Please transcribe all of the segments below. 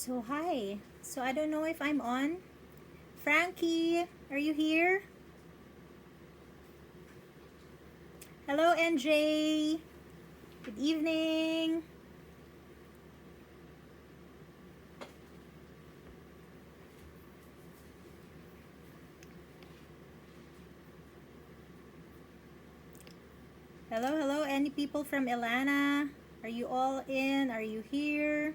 So, hi. So, I don't know if I'm on. Frankie, are you here? Hello, NJ. Good evening. Hello, hello. Any people from Ellana? Are you all in? Are you here?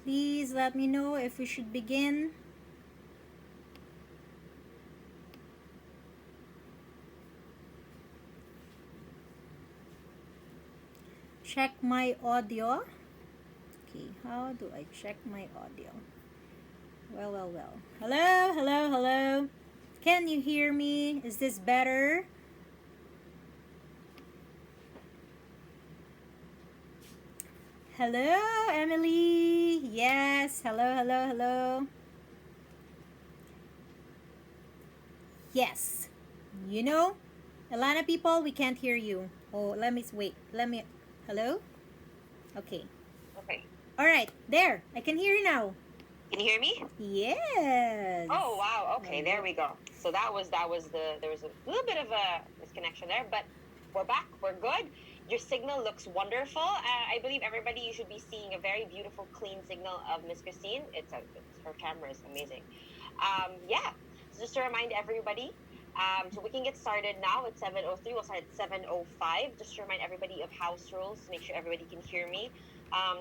Please let me know if we should begin. Check my audio. Okay, how do I check my audio? Well. Hello, hello, hello. Can you hear me? Is this better? Hello, Emily. Yes. Hello, hello, hello. Yes. You know, Ellana people, we can't hear you. Oh, let me wait. Let me. Hello? Okay. Okay. All right. There. I can hear you now. Can you hear me? Yes. Oh wow. Okay, there Hello. we go. So that was there was a little bit of a misconnection there, but we're back. We're good. Your signal looks wonderful. I believe everybody you should be seeing a very beautiful, clean signal of Miss Christine. It's her camera is amazing. Yeah. So just to remind everybody, so we can get started now at 7:03. We'll start at 7:05. Just to remind everybody of house rules to make sure everybody can hear me. Um,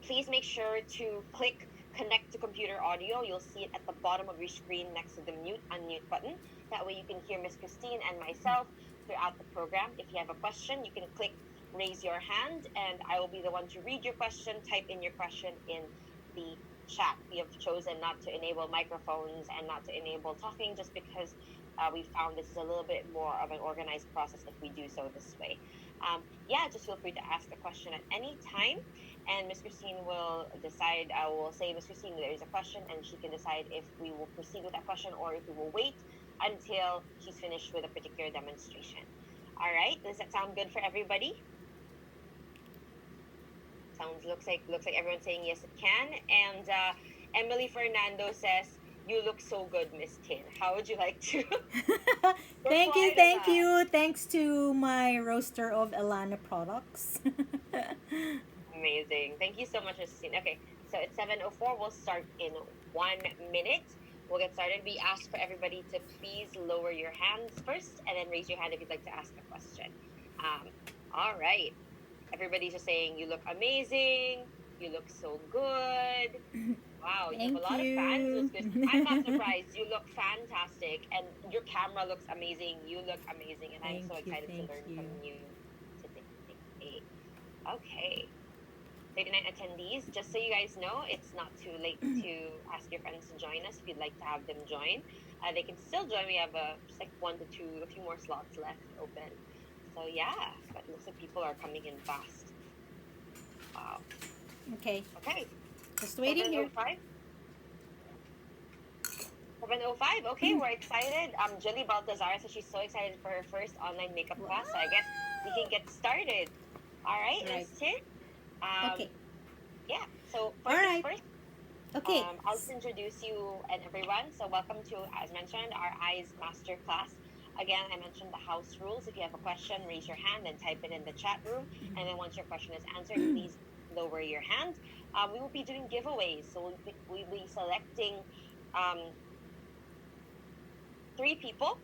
Please make sure to click connect to computer audio. You'll see it at the bottom of your screen next to the mute unmute button. That way you can hear Miss Christine and myself throughout the program. If you have a question, you can click raise your hand and I will be the one to read your question, type in your question in the chat. We have chosen not to enable microphones and not to enable talking just because we found this is a little bit more of an organized process if we do so this way. Yeah, just feel free to ask a question at any time and Miss Christine will decide. I will say, Miss Christine, there is a question, and she can decide if we will proceed with that question or if we will wait until she's finished with a particular demonstration. All right, does that sound good for everybody? Sounds looks like everyone's saying yes, it can. And Emily Fernando says, "You look so good, Miss Tin. How would you like to Thank you, reply to thank that?" you. Thanks to my roster of Ellana products. Amazing. Thank you so much, Christine. Okay, so it's 7:04. We'll start in 1 minute. We'll get started. We ask for everybody to please lower your hands first and then raise your hand if you'd like to ask a question. Um, all right. Everybody's just saying, you look amazing. You look so good. Wow, you have a Thank lot of fans. you. That's good. I'm not surprised. You look fantastic and your camera looks amazing. You look amazing. And I'm Thank so you, excited to thank learn you. from you today. Okay. 39 attendees. Just so you guys know, it's not too late to ask your friends to join us if you'd like to have them join. They can still join. We have just like one to two, a few more slots left open. So yeah, but it looks like people are coming in fast. Wow. Okay, Okay. just waiting here. 7:05. 7:05. Okay, we're excited. Jilly Baltazar says she's so excited for her first online makeup Wow. class. So I guess we can get started. All right, Right. Miss Tin. Um, Okay. yeah. So All first things right. first. Okay. I'll just introduce you and everyone. So, welcome to, as mentioned, our Eyes Masterclass. Again, I mentioned the house rules. If you have a question, raise your hand and type it in the chat room. And then once your question is answered, please lower your hand. We will be doing giveaways. So, we'll be selecting um, three people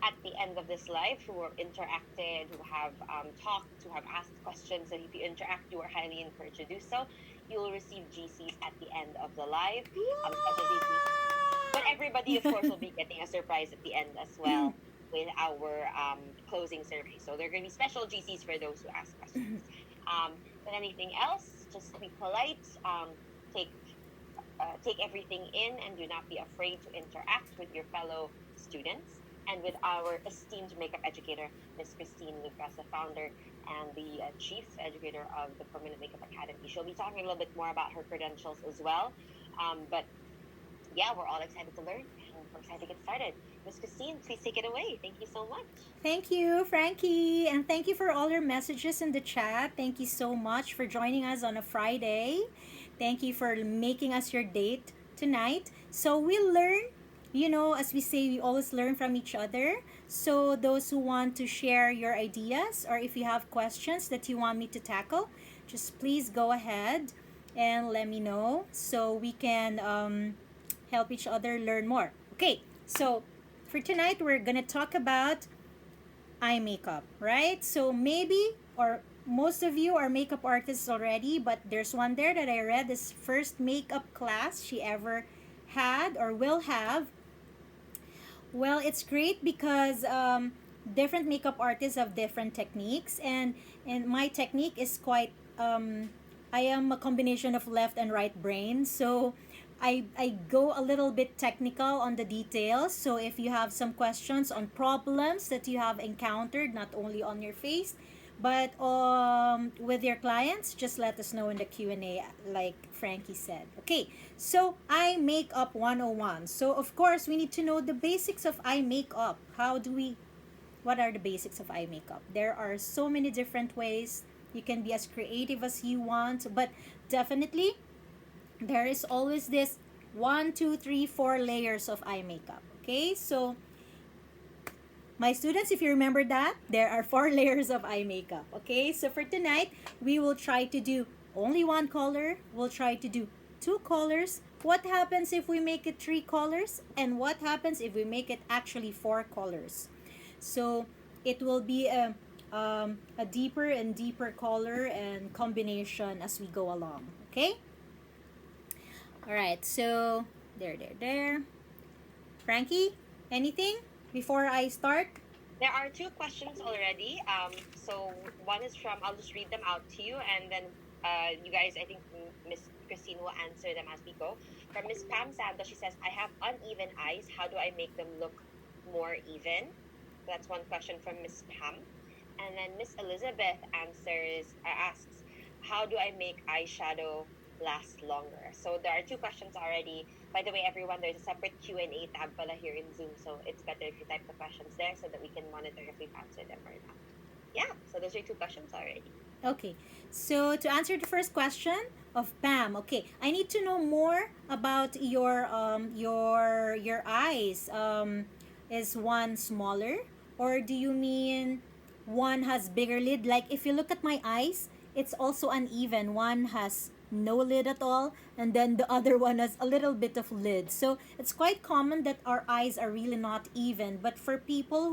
at the end of this live who have interacted, who have talked, who have asked questions. So if you interact, you are highly encouraged to do so. You will receive GCs at the end of the live, special GCs. But everybody, of course, will be getting a surprise at the end as well with our closing survey. So there are going to be special GCs for those who ask questions. But anything else, just be polite. Take take everything in and do not be afraid to interact with your fellow students and with our esteemed makeup educator, Miss Christine Lucas, the founder and the chief educator of the Permanent Makeup Academy. She'll be talking a little bit more about her credentials as well. But yeah, we're all excited to learn and we're excited to get started. Miss Christine, please take it away. Thank you so much. Thank you, Frankie. And thank you for all your messages in the chat. Thank you so much for joining us on a Friday. Thank you for making us your date tonight. So we learn, as we say, we always learn from each other. So those who want to share your ideas, or if you have questions that you want me to tackle, just please go ahead and let me know so we can help each other learn more. Okay, so for tonight, we're gonna talk about eye makeup, right? So maybe, or most of you are makeup artists already, but there's one there that I read this first makeup class she ever had or will have. Well, it's great because different makeup artists have different techniques, and my technique is quite. I am a combination of left and right brain, so I go a little bit technical on the details. So if you have some questions on problems that you have encountered, not only on your face, but with your clients, just let us know in the Q&A, like Frankie said. Okay, so eye makeup 101. So of course, we need to know the basics of eye makeup. What are the basics of eye makeup? There are so many different ways. You can be as creative as you want, but definitely there is always this one, two, three, four layers of eye makeup. Okay, so my students, if you remember that, there are four layers of eye makeup. Okay, so for tonight, we will try to do only one color. We'll try to do two colors. What happens if we make it three colors? And what happens if we make it actually four colors? So it will be a deeper and deeper color and combination as we go along. Okay? All right, so there. Frankie, anything before I start? There are two questions already. So one is from, I'll just read them out to you, and then you guys, I think Miss Christine will answer them as we go. From Miss Pam Santos, she says, I have uneven eyes. How do I make them look more even? That's one question from Miss Pam. And then Miss Elizabeth asks, how do I make eyeshadow last longer? So there are two questions already. By the way, everyone, there's a separate Q&A tab pala here in Zoom, so it's better if you type the questions there so that we can monitor if we've answered them or not. Yeah, so those are two questions already. Okay, so to answer the first question of Pam, okay, I need to know more about your eyes. Is one smaller, or do you mean one has bigger lid? Like if you look at my eyes, it's also uneven. One has no lid at all, and then the other one has a little bit of lid. So it's quite common that our eyes are really not even. But for people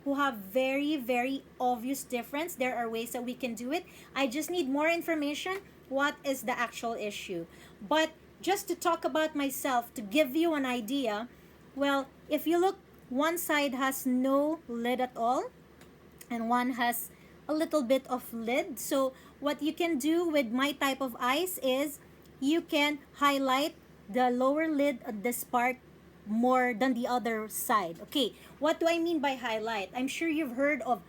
who have very very obvious difference, there are ways that we can do it. I just need more information. What is the actual issue? But just to talk about myself, to give you an idea, well, if you look, one side has no lid at all, and one has a little bit of lid. So what you can do with my type of eyes is you can highlight the lower lid at this part more than the other side. Okay, what do I mean by highlight? I'm sure you've heard of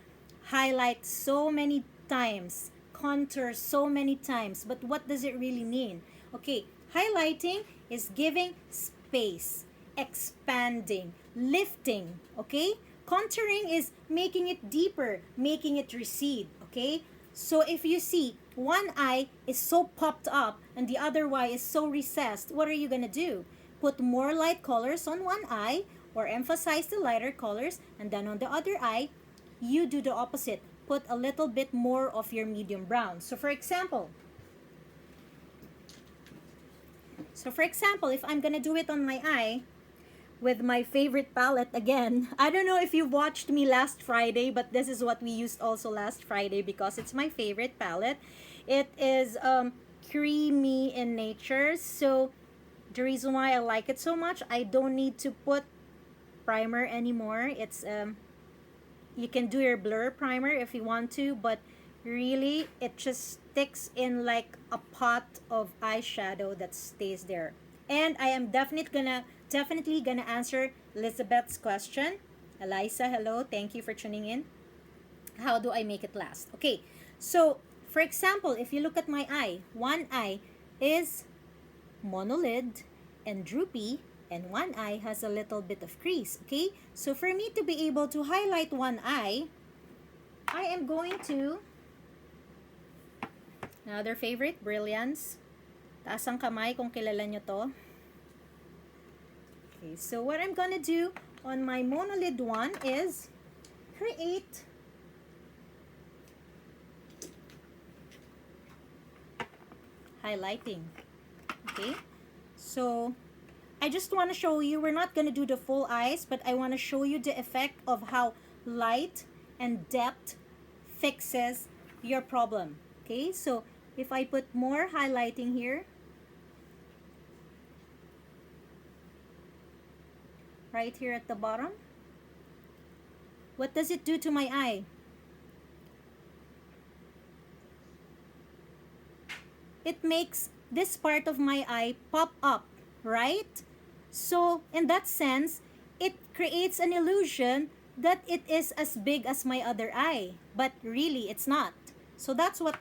highlight so many times, contour so many times, but what does it really mean? Okay, highlighting is giving space, expanding, lifting, okay? Contouring is making it deeper, making it recede, okay? So if you see one eye is so popped up and the other eye is so recessed, what are you gonna do? Put more light colors on one eye or emphasize the lighter colors, and then on the other eye, you do the opposite. Put a little bit more of your medium brown. So for example, if I'm gonna do it on my eye, with my favorite palette again. I don't know if you watched me last Friday, but this is what we used also last Friday because it's my favorite palette. It is creamy in nature. So the reason why I like it so much, I don't need to put primer anymore. It's you can do your blur primer if you want to, but really it just sticks in like a pot of eyeshadow that stays there. And I am definitely gonna answer Elizabeth's question. Eliza, hello, thank you for tuning in. How do I make it last? Okay, so for example, if you look at my eye, one eye is monolid and droopy, and one eye has a little bit of crease. Okay, so for me to be able to highlight one eye, I am going to, another favorite, Brilliance. Taas ang kamay kung kilala nyo to. Okay, so what I'm gonna do on my monolid one is create highlighting. Okay, so I just want to show you, we're not gonna do the full eyes, but I want to show you the effect of how light and depth fixes your problem. Okay, so if I put more highlighting here, right here at the bottom, what does it do to my eye? It makes this part of my eye pop up, right? So in that sense, it creates an illusion that it is as big as my other eye, but really it's not. So that's what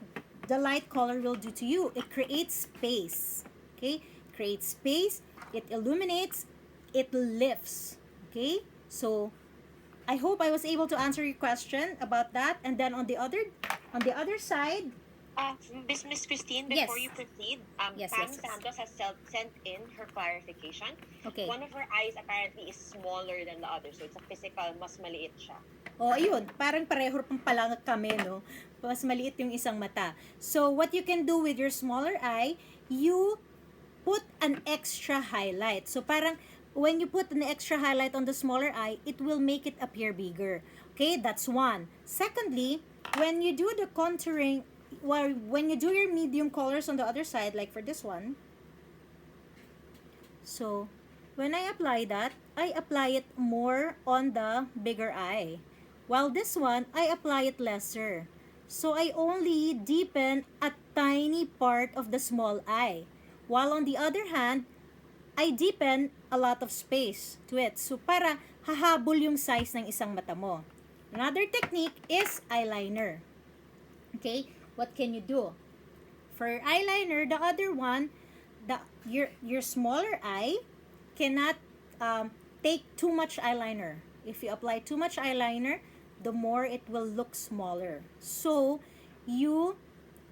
the light color will do to you. It creates space, okay? Creates space, it illuminates, it lifts, okay? So I hope I was able to answer your question about that. And then on the other side, Miss Christine, yes. before you proceed, Yes, Pam yes, yes. Santos has sent in her clarification. Okay. One of her eyes apparently is smaller than the other, so it's a physical, mas maliit siya. Oh, ayun, parang pareho pang pala kami, no? Mas maliit yung isang mata. So, what you can do with your smaller eye, you put an extra highlight. So, parang when you put an extra highlight on the smaller eye, it will make it appear bigger. Okay, that's one. Secondly, when you do the contouring, well, when you do your medium colors on the other side, like for this one, so when I apply that, I apply it more on the bigger eye. While this one, I apply it lesser. So I only deepen a tiny part of the small eye. While on the other hand, I deepen a lot of space to it. So para hahabol yung size ng isang mata mo. Another technique is eyeliner. Okay, what can you do? For eyeliner, the other one, your smaller eye cannot take too much eyeliner. If you apply too much eyeliner, the more it will look smaller. So, you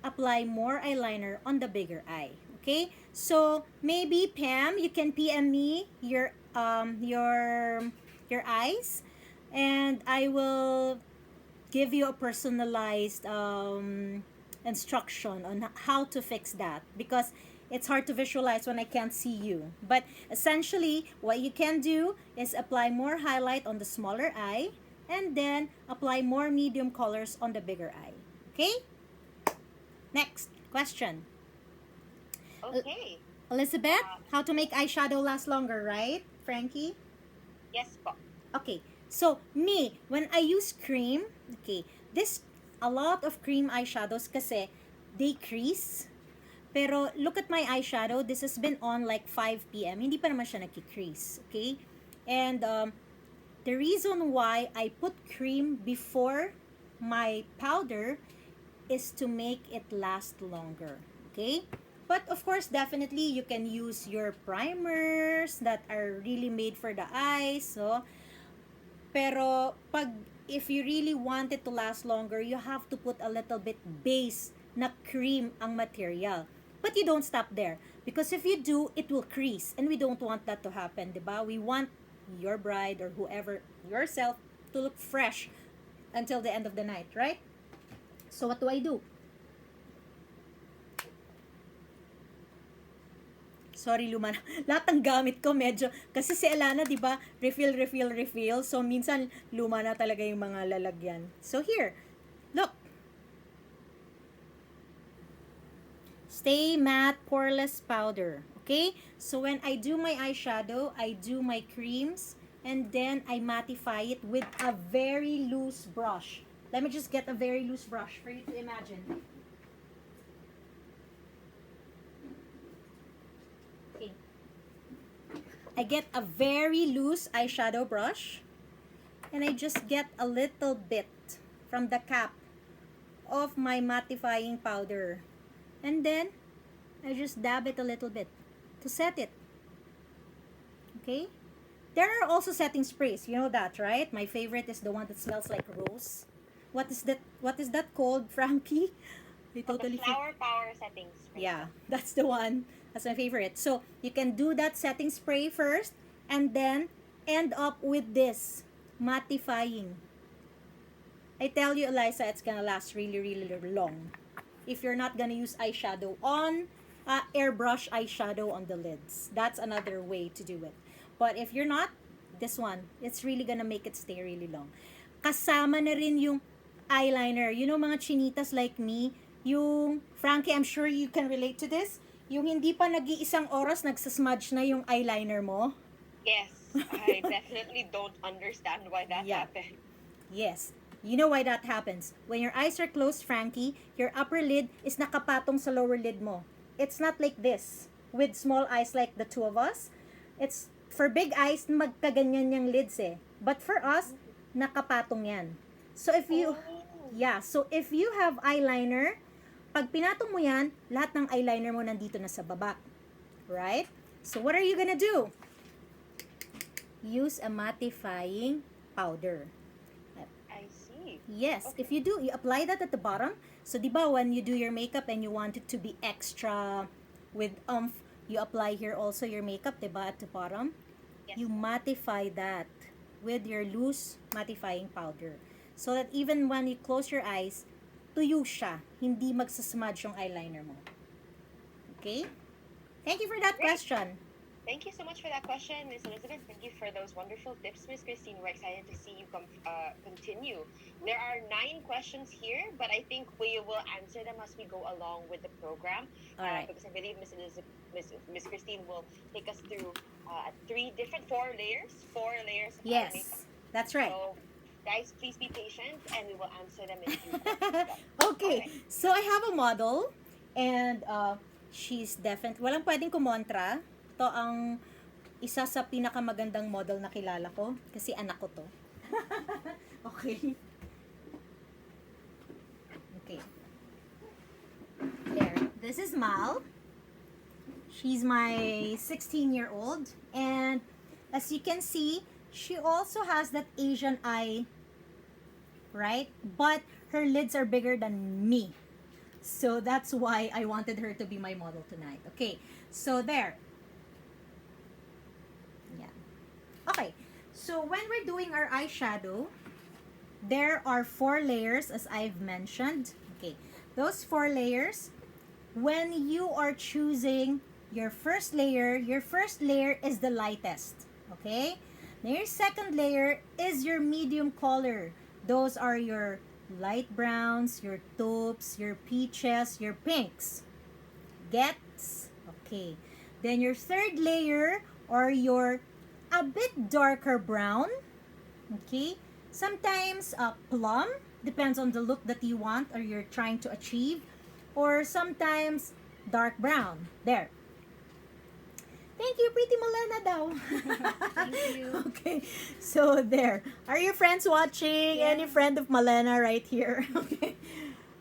apply more eyeliner on the bigger eye. Okay? So, maybe Pam, you can PM me your eyes, and I will give you a personalized instruction on how to fix that, because it's hard to visualize when I can't see you. But essentially, what you can do is apply more highlight on the smaller eye and then apply more medium colors on the bigger eye. Okay? Next question. Okay. Elizabeth, how to make eyeshadow last longer, right? Frankie? Yes po. Okay. So, me, when I use cream, okay, a lot of cream eyeshadows kasi, they crease. Pero, look at my eyeshadow. This has been on like 5 p.m. Hindi pa naman siya nagki-crease. Okay? And, the reason why I put cream before my powder is to make it last longer. Okay? But, of course, definitely, you can use your primers that are really made for the eyes. So, pero, if you really want it to last longer, you have to put a little bit base na cream ang material. But you don't stop there. Because if you do, it will crease. And we don't want that to happen, diba? We want your bride or whoever, yourself, to look fresh until the end of the night, right? So what do? Sorry, luma na. Lahat ng gamit ko medyo, kasi si Ellana, di ba, refill. So, minsan, luma na talaga yung mga lalagyan. So, here, look. Stay Matte Poreless Powder. Okay? So, when I do my eyeshadow, I do my creams, and then I mattify it with a very loose brush. Let me just get a very loose brush for you to imagine. Okay. I get a very loose eyeshadow brush, and I just get a little bit from the cap of my mattifying powder. And then, I just dab it a little bit to set it. Okay? There are also setting sprays. You know that, right? My favorite is the one that smells like rose. What is that called, Frankie? I Oh, the totally flower power setting spray. Yeah, that's the one. That's my favorite. So you can do that setting spray first and then end up with this mattifying. I tell you, Eliza, it's gonna last really, really long. If you're not gonna use eyeshadow on, airbrush eyeshadow on the lids. That's another way to do it. But if you're not, this one, it's really gonna make it stay really long. Kasama na rin yung eyeliner. You know, mga chinitas like me, yung, Frankie, I'm sure you can relate to this, yung hindi pa nag-iisang oras, nagsasmudge na yung eyeliner mo. Yes, I definitely don't understand why that Yeah. happened. Yes. You know why that happens. When your eyes are closed, Frankie, your upper lid is nakapatong sa lower lid mo. It's not like this. With small eyes like the two of us, it's for big eyes, magkaganyan yung lids eh. But for us, nakapatong yan. So if you, Oh. so if you have eyeliner, pag pinatong mo yan, lahat ng eyeliner mo nandito na sa baba. Right? So what are you gonna do? Use a mattifying powder. I see. Yes, Okay. if you do, you apply that at the bottom. So, di ba, when you do your makeup and you want it to be extra with you apply here also your makeup, di ba, at the bottom. Yes. You mattify that with your loose mattifying powder. So that even when you close your eyes, tuyo siya. Hindi magsasmudge yung eyeliner mo. Okay? Thank you for that Great. question. Thank you so much for that question, Miss Elizabeth. Thank you for those wonderful tips, Miss Christine. We're excited to see you continue. There are 9 questions here, but I think we will answer them as we go along with the program. All right. Because I believe Miss Christine will take us through 4 layers of our makeup. Yes, that's right. So, guys, please be patient, and we will answer them in due course. Okay, so I have a model and she's definitely, walang pwedeng kumontra. Ito ang isa sa pinakamagandang model na kilala ko kasi anak ko to. Okay. Okay. There. This is Mal. She's my 16-year-old and as you can see, she also has that Asian eye, right? But her lids are bigger than me. So that's why I wanted her to be my model tonight. Okay, so there. Yeah. Okay, so when we're doing our eyeshadow, there are 4 layers as I've mentioned. Okay, those 4 layers, when you are choosing your first layer is the lightest. Okay, now your second layer is your medium color. Those are your light browns, your taupes, your peaches, your pinks. Gets? Okay. Then your third layer or your a bit darker brown. Okay. Sometimes plum, depends on the look that you want or you're trying to achieve. Or sometimes dark brown. There. Thank you, pretty Malena daw. Thank you. Okay, so there. Are your friends watching? Yeah. Any friend of Malena right here? Okay.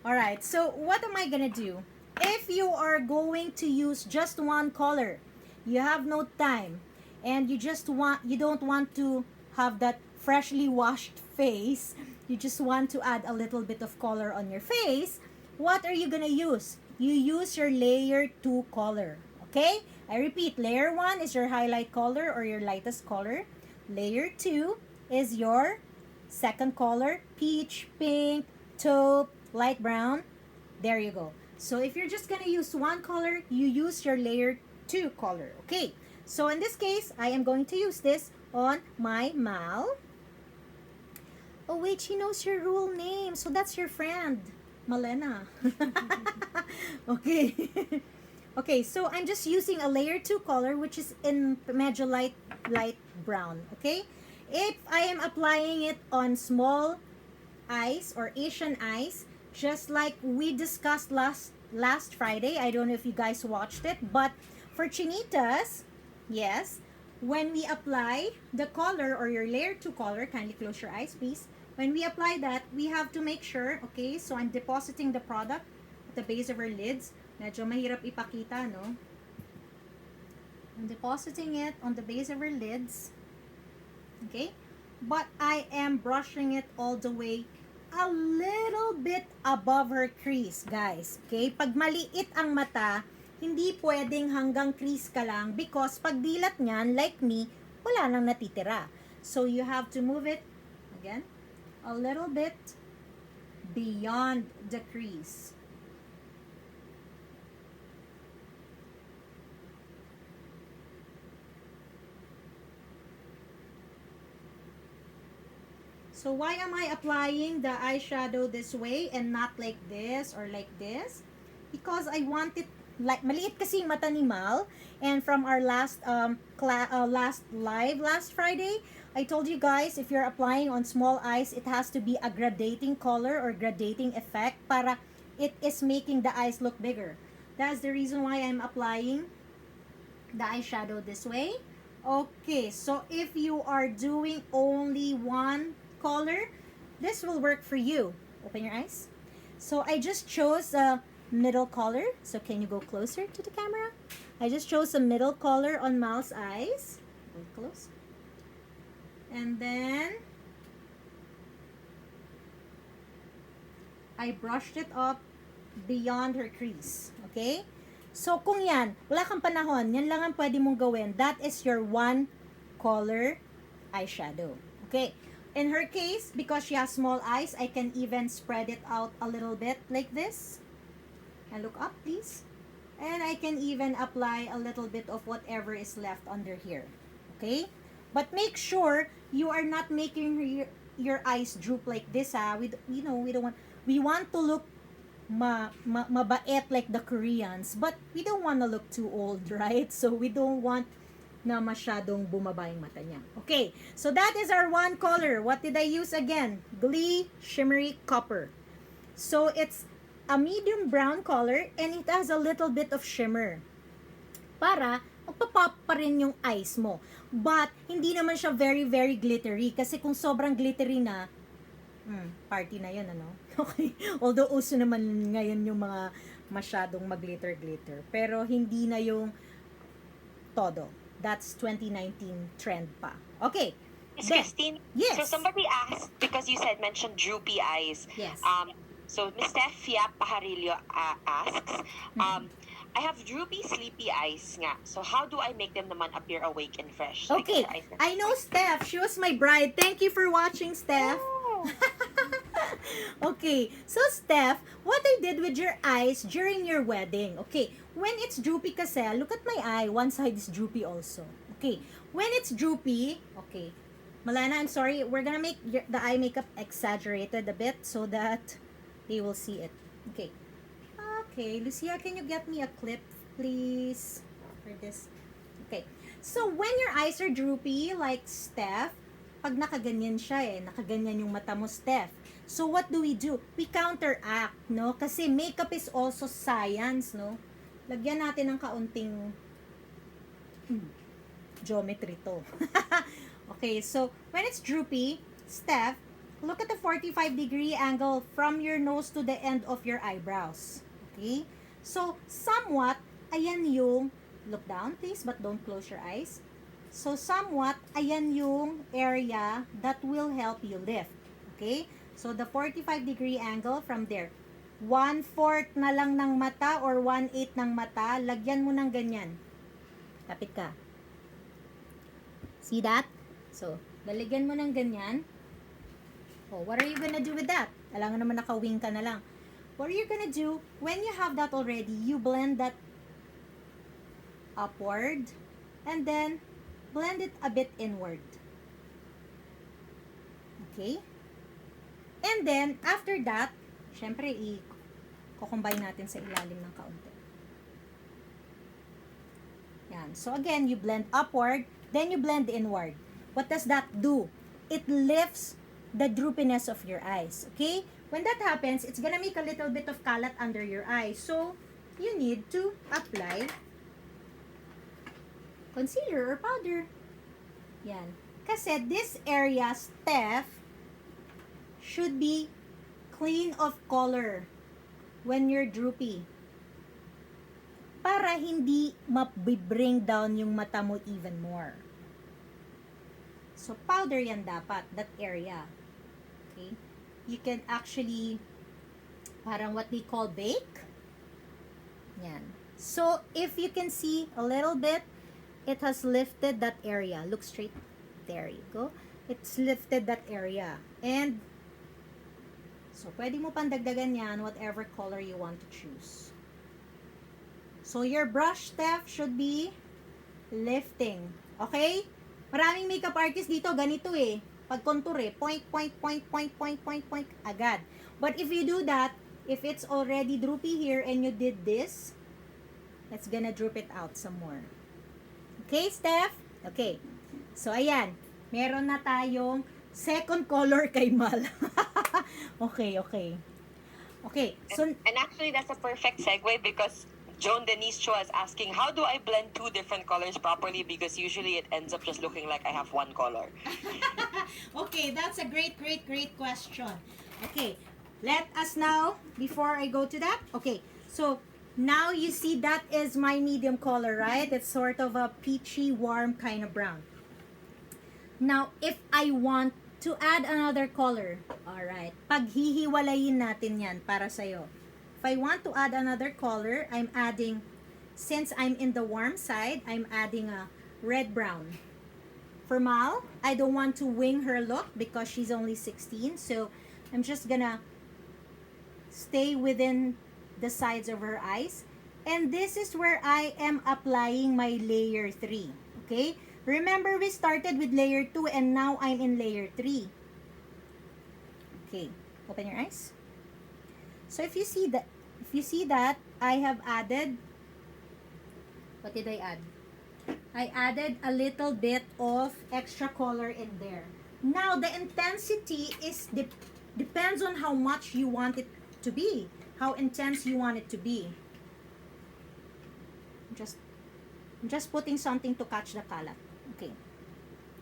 All right. So what am I gonna do? If you are going to use just one color, you have no time, and you don't want to have that freshly washed face. You just want to add a little bit of color on your face. What are you gonna use? You use your layer 2 color. Okay? I repeat, layer 1 is your highlight color or your lightest color. Layer 2 is your second color, peach, pink, taupe, light brown. There you go. So if you're just gonna use one color, you use your layer 2 color. Okay, so in this case, I am going to use this on my Mal. Oh wait, she knows your real name. So that's your friend, Malena. Okay. Okay, so I'm just using a layer 2 color which is in medyo light brown, okay? If I am applying it on small eyes or Asian eyes, just like we discussed last Friday, I don't know if you guys watched it, but for chinitas, yes, when we apply the color or your layer 2 color, kindly close your eyes please. When we apply that, we have to make sure, okay, so I'm depositing the product at the base of our lids. Medyo mahirap ipakita, no? I'm depositing it on the base of our lids. Okay? But I am brushing it all the way a little bit above her crease, guys. Okay? Pag maliit ang mata, hindi pwedeng hanggang crease ka lang because pag dilat niyan, like me, wala nang natitira. So, you have to move it, again, a little bit beyond the crease. So why am I applying the eyeshadow this way and not like this or like this? Because I want it like maliit kasi yung mata ni Mal, and from our last last live last Friday, I told you guys if you're applying on small eyes, it has to be a gradating color or gradating effect para it is making the eyes look bigger. That's the reason why I'm applying the eyeshadow this way. Okay, so if you are doing only one color, this will work for you. Open your eyes. So I just chose a middle color. So can you go closer to the camera? I just chose a middle color on Mal's eyes. Go close. And then I brushed it up beyond her crease. Okay? So kung yan, wala kang panahon, yan lang ang pwede mong gawin. That is your one color eyeshadow. Okay? In her case, because she has small eyes, I can even spread it out a little bit like this. And look up, please. And I can even apply a little bit of whatever is left under here. Okay? But make sure you are not making your eyes droop like this, ha? We want to look mabait like the Koreans, but we don't want to look too old, right? So we don't want na masyadong bumaba yung mata niya. Okay, so that is our one color. What did I use again? Glee Shimmery Copper. So it's a medium brown color and it has a little bit of shimmer. Para magpa-pop pa rin yung eyes mo. But hindi naman siya very, very glittery. Kasi kung sobrang glittery na, party na yun, ano? Okay. Although uso naman ngayon yung mga masyadong mag-glitter-glitter. Pero hindi na yung todo. That's 2019 trend pa. Okay. Miss Christine, yes. So somebody asked, because you mentioned droopy eyes. Yes. So Miss Stefia Pajarillo asks, I have droopy, sleepy eyes nga. So how do I make them naman appear awake and fresh? Okay. I know Steph. She was my bride. Thank you for watching, Steph. Oh. Okay, so Steph, what I did with your eyes during your wedding. Okay, when it's droopy kasi, look at my eye. One side is droopy also. Okay, when it's droopy, okay, Malana, I'm sorry. We're gonna make the eye makeup exaggerated a bit so that they will see it. Okay. Okay, Lucia, can you get me a clip, please, for this? Okay. So, when your eyes are droopy, like Steph, pag nakaganyan siya nakaganyan yung mata mo, Steph. So, what do? We counteract, no? Kasi makeup is also science, no? Lagyan natin ng kaunting geometry to. Okay, so, when it's droopy, Steph, look at the 45-degree angle from your nose to the end of your eyebrows. Okay? So, somewhat, ayan yung, look down please, but don't close your eyes. So, somewhat, ayan yung area that will help you lift. Okay? So, the 45-degree angle from there. 1/4 na lang ng mata or 1/8 ng mata, lagyan mo ng ganyan. Tapit ka. See that? So, lalagyan mo ng ganyan. Oh, what are you gonna do with that? Alangan naman naka-wing ka na lang. What are you gonna do? When you have that already, you blend that upward and then blend it a bit inward. Okay? And then, after that, syempre, i-combine natin sa ilalim ng kaunti. Yan. So, again, you blend upward, then you blend inward. What does that do? It lifts the droopiness of your eyes. Okay? When that happens, it's gonna make a little bit of kalat under your eye. So, you need to apply concealer or powder. Yan. Kasi this area, Steph, should be clean of color when you're droopy. Para hindi ma-bring down yung mata mo even more. So, powder yan dapat, that area. Okay? you can actually, parang what we call bake. Yan. So, if you can see a little bit, it has lifted that area. Look straight. There you go. It's lifted that area. And, so, pwede mo pang dagdagan yan, whatever color you want to choose. So, your brush, Steph, should be lifting. Okay? Maraming makeup artist dito, ganito eh. Pag contour eh, point, agad. But if you do that, if it's already droopy here and you did this, it's gonna droop it out some more. Okay, Steph? Okay. So, ayan. Meron na tayong second color kay Mal. Okay. So, And actually, that's a perfect segue because Joan Denise Cho is asking, how do I blend two different colors properly? Because usually it ends up just looking like I have one color. okay, that's a great question. Okay, let us now, before I go to that, okay, so now you see that is my medium color, right? It's sort of a peachy, warm kind of brown. Now, if I want to add another color, alright, paghihiwalayin natin yan para sa'yo. If I want to add another color, I'm adding, since I'm in the warm side, I'm adding a red-brown. For Mal, I don't want to wing her look because she's only 16, so I'm just gonna stay within the sides of her eyes. And this is where I am applying my layer 3. Okay? Remember, we started with layer 2 and now I'm in layer 3. Okay. Open your eyes. So if you see that, I have added, what did I add? I added a little bit of extra color in there. Now, the intensity is depends on how much you want it to be. How intense you want it to be. I'm just putting something to catch the kalat. Okay.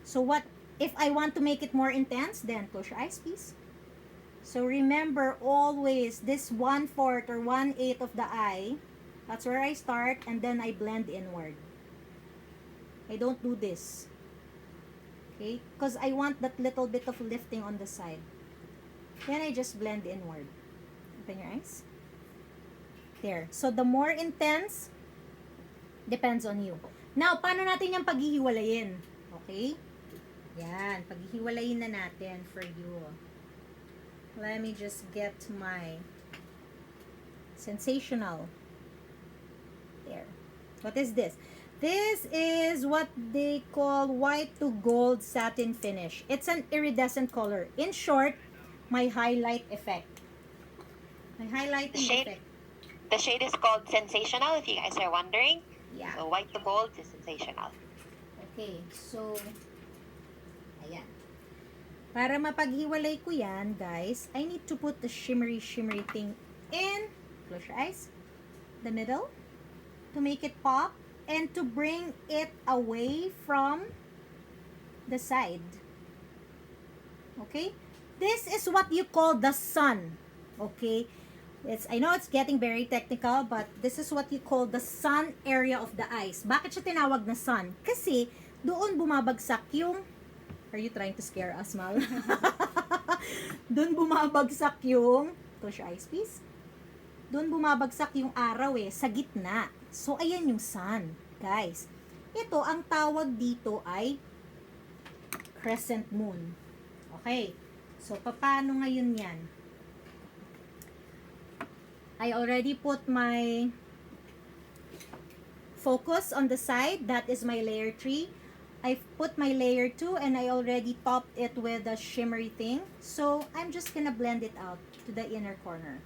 So what, if I want to make it more intense, then close your eyes, please. So remember always this 1/4 or 1/8 of the eye. That's where I start and then I blend inward. I don't do this. Okay? Because I want that little bit of lifting on the side. Then I just blend inward. Open your eyes. There. So the more intense, depends on you. Now, paano natin yung paghihiwalayin? Okay? Yan. Paghihiwalayin na natin for you. Let me just get my sensational. There. What is this? This is what they call white to gold satin finish. It's an iridescent color. In short, my highlight effect. My highlighting effect. The shade is called Sensational, if you guys are wondering. Yeah. So white to gold is Sensational. Okay, so ayan. Para mapaghiwalay ko yan, guys, I need to put the shimmery thing in, close your eyes, the middle, to make it pop, and to bring it away from the side. Okay? This is what you call the sun. Okay? I know it's getting very technical, but this is what you call the sun area of the eyes. Bakit siya tinawag na sun? Kasi doon bumabagsak yung... Are you trying to scare us, Mal? Doon bumabagsak yung... Close your eyes, please. Doon bumabagsak yung araw sa gitna. So, ayan yung sun, guys. Ito, ang tawag dito ay crescent moon. Okay. So, paano ngayon yan? I already put my focus on the side. That is my layer 3. I've put my layer 2 and I already topped it with a shimmery thing. So, I'm just gonna blend it out to the inner corner.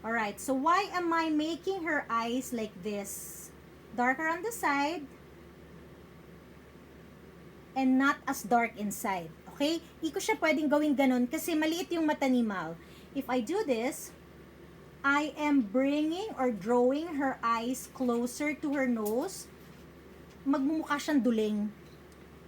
Alright, so why am I making her eyes like this? Darker on the side and not as dark inside. Okay? Di ko siya pwedeng gawin ganun kasi maliit yung mata ni Mal. If I do this, I am bringing or drawing her eyes closer to her nose. Magmumukha siyang duling.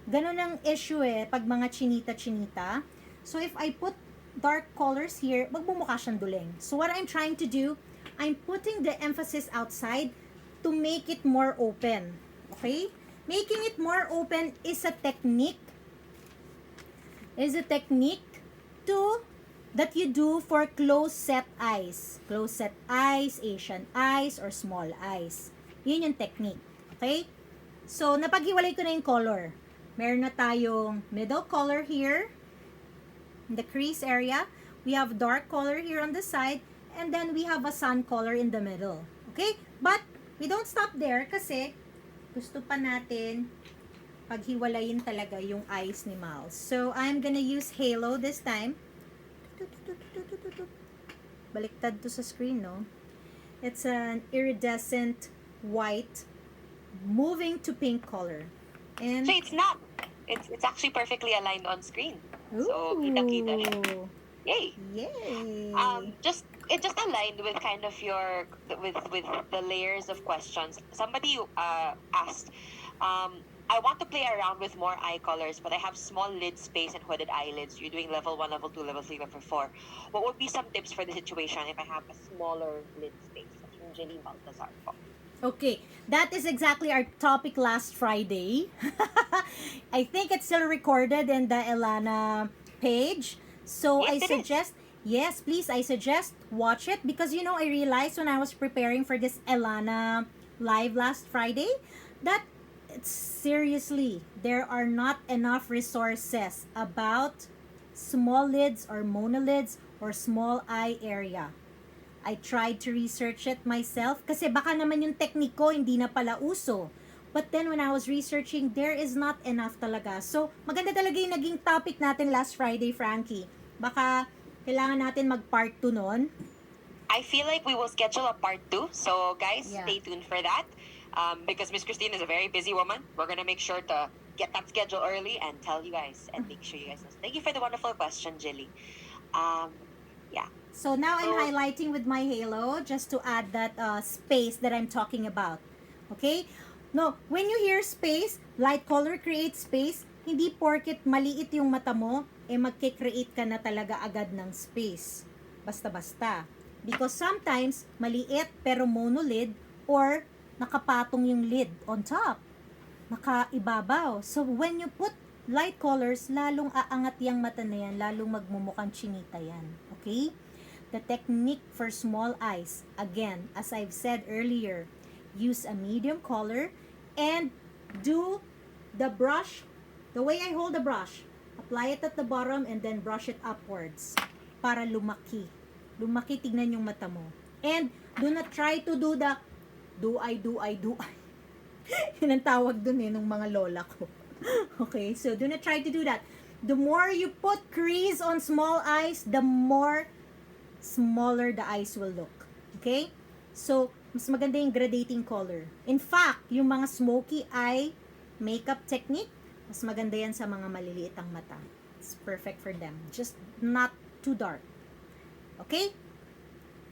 Ganun ang issue pag mga chinita-chinita. So if I put dark colors here, magmumukha siyang duling. So what I'm trying to do, I'm putting the emphasis outside to make it more open. Okay? Making it more open is a technique. To that you do for close set eyes. Close set eyes, Asian eyes, or small eyes. Yun yung technique. Okay? So, napaghiwalay ko na yung color. Meron na tayong middle color here, in the crease area. We have dark color here on the side, and then we have a sun color in the middle. Okay? But, we don't stop there kasi gusto pa natin paghiwalayin talaga yung eyes ni Miles. So, I'm gonna use halo this time. Baliktad to sa screen, no? It's an iridescent white moving to pink color. And So it's not. It's actually perfectly aligned on screen. So kita-kita. Yay. Yay. It just aligned with kind of your with the layers of questions. Somebody asked, I want to play around with more eye colors, but I have small lid space and hooded eyelids. You're doing level 1, level 2, level 3, level 4. What would be some tips for the situation if I have a smaller lid space? From Jenny Baltazar po. Okay, that is exactly our topic last Friday. I think it's still recorded in the Ellana page. So Yes, I it suggest, yes, please, I suggest watch it because I realized when I was preparing for this Ellana live last Friday that seriously, there are not enough resources about small lids or monolids or small eye area. I tried to research it myself kasi baka naman yung technique ko hindi na pala uso. But then when I was researching, there is not enough talaga. So, maganda talaga yung naging topic natin last Friday, Frankie. Baka kailangan natin mag-part 2 nun. I feel like we will schedule a part 2. So, guys, Yeah. stay tuned for that. Because Miss Christine is a very busy woman. We're going to make sure to get that schedule early and tell you guys and make sure you guys know. Thank you for the wonderful question, Jilly. Yeah. So now I'm So- highlighting with my halo just to add that space that I'm talking about. Okay? No, when you hear space, light color creates space, hindi porket maliit yung mata mo, magkikreate ka na talaga agad ng space. Basta-basta. Because sometimes, maliit pero monolid or nakapatong yung lid on top. Nakaibabaw. So when you put light colors, lalong aangat yung mata na yan, lalong magmumukhang chinita yan. Okay? The technique for small eyes, again, as I've said earlier, use a medium color and do the brush, the way I hold the brush, apply it at the bottom and then brush it upwards para lumaki. Lumaki, tignan yung mata mo. And do not try to do the do I. Yun ang tawag dun nung mga lola ko. Okay, so do not try to do that. The more you put crease on small eyes, the more smaller the eyes will look. Okay? So, mas maganda yung gradating color. In fact, yung mga smoky eye makeup technique, mas maganda yan sa mga maliliit ang mata. It's perfect for them. Just not too dark. Okay?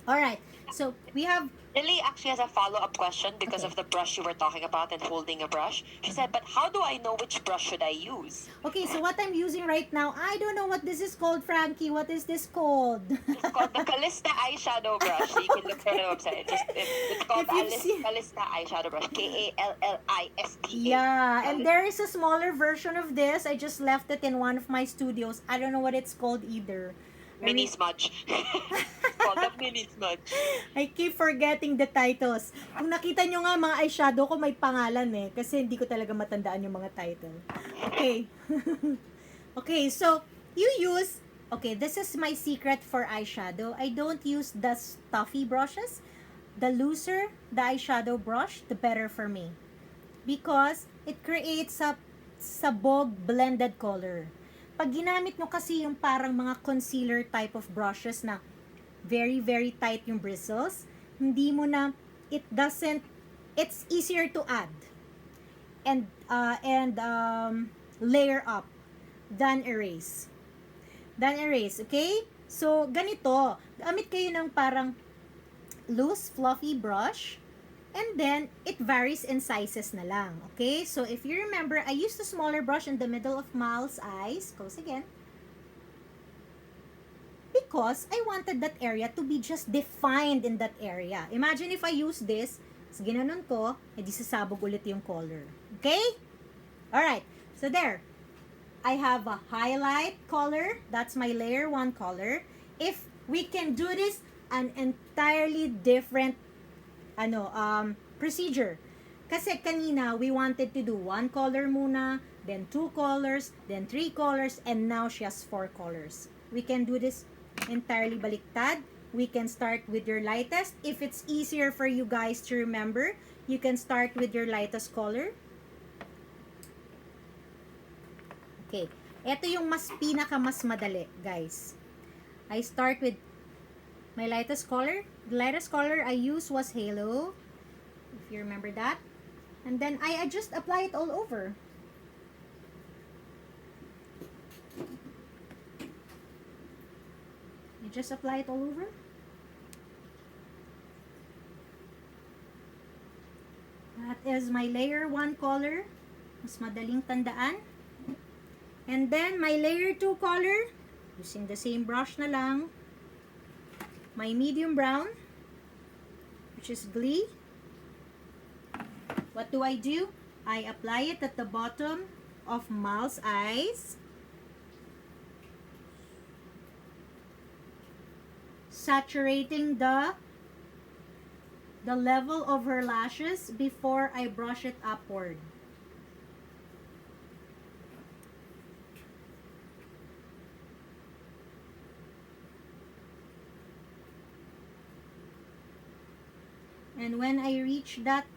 Alright. So, we have Lily actually has a follow-up question because Okay. of the brush you were talking about and holding a brush. She said, but how do I know which brush should I use? Okay, so what I'm using right now, I don't know what this is called, Frankie. What is this called? It's called the Calista eyeshadow brush. So you can look for the website. It's called If you've seen- Calista eyeshadow brush. Kalista. Yeah, and there is a smaller version of this. I just left it in one of my studios. I don't know what it's called either. Mini smudge. It's called the mini smudge. I keep forgetting the titles. Kung nakita nyo nga mga eyeshadow ko, may pangalan kasi hindi ko talaga matandaan yung mga title. Okay. Okay, so you use, okay, this is my secret for eyeshadow. I don't use the stuffy brushes. The looser the eyeshadow brush, the better for me. Because it creates a sabog blended color. Pag ginamit mo kasi yung parang mga concealer type of brushes na very, very tight yung bristles, hindi mo na, it's easier to add and layer up than erase. Okay? So, ganito, gamit kayo ng parang loose, fluffy brush, and then, it varies in sizes na lang. Okay? So, if you remember, I used a smaller brush in the middle of Miles' eyes. Close again. Because I wanted that area to be just defined in that area. Imagine if I use this, ginanon ko, edi sasabog ulit yung color. Okay? Alright. So, there. I have a highlight color. That's my layer 1 color. if we can do this, an entirely different procedure. Kasi kanina, we wanted to do 1 color muna, then 2 colors, then 3 colors, and now she has 4 colors. We can do this entirely baliktad. We can start with your lightest. If it's easier for you guys to remember, you can start with your lightest color. Okay. Ito yung mas madali, guys. I start with my lightest color. The lightest color I used was Halo, if you remember that. And then I just apply it all over. You just apply it all over. That is my layer 1 color. Mas madaling tandaan. And then my layer 2 color, using the same brush na lang. My medium brown, which is Glee. What do? I apply it at the bottom of Mal's eyes. Saturating the level of her lashes before I brush it upward. And when I reach that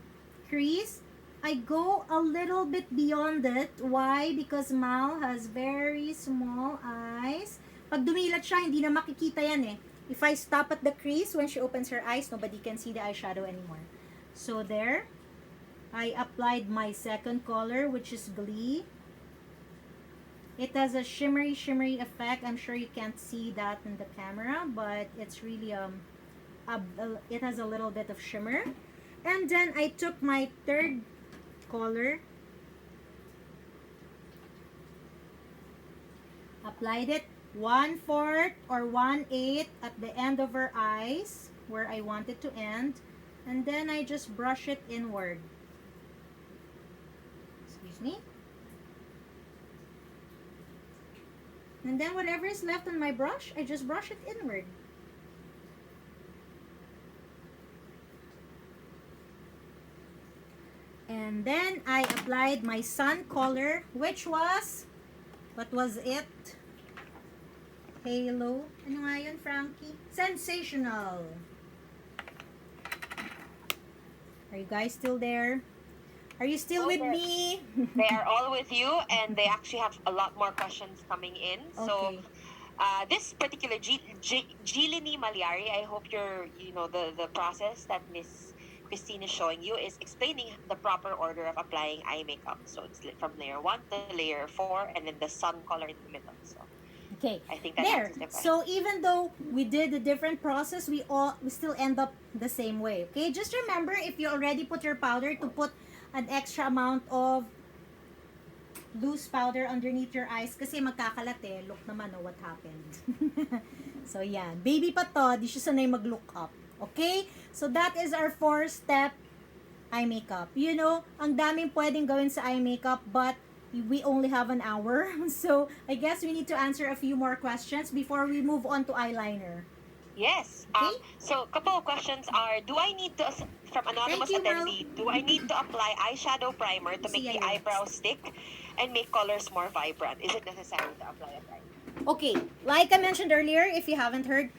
crease, I go a little bit beyond it. Why? Because Mal has very small eyes. Pag dumilat siya, hindi na makikita yan eh. If I stop at the crease, when she opens her eyes, nobody can see the eyeshadow anymore. So there, I applied my second color, which is Glee. It has a shimmery effect. I'm sure you can't see that in the camera, but it's really it has a little bit of shimmer. And then I took my third color, applied it 1/4 or 1/8 at the end of her eyes where I want it to end, and then I just brush it inward. Excuse me. And then whatever is left on my brush, I just brush it inward. And then I applied my sun color, which was, what was it? Halo. Ano nga yun, Frankie? Sensational. Are you guys still there? Are you still with me? They are all with you, and they actually have a lot more questions coming in. Okay. So, this particular Gilini Malyari, I hope the process that Miss Christine is showing you is explaining the proper order of applying eye makeup. So it's from layer 1 to layer 4, and then the sun color in the middle. So okay, I think that there. answers the question. So even though we did a different process, we still end up the same way. Okay, just remember, if you already put your powder, to put an extra amount of loose powder underneath your eyes kasi magkakalat eh. Look naman what happened. So yan, baby pa to, di siya sanay mag-look up. Okay? So that is our 4-step eye makeup. You know, ang daming pwedeng gawin sa eye makeup, but we only have an hour. So I guess we need to answer a few more questions before we move on to eyeliner. Yes. Okay. So a couple of questions are, do I need to, from anonymous Thank you, attendee, do I need to apply eyeshadow primer to make the eyebrows stick and make colors more vibrant? Is it necessary to apply a primer? Okay, like I mentioned earlier, if you haven't heard,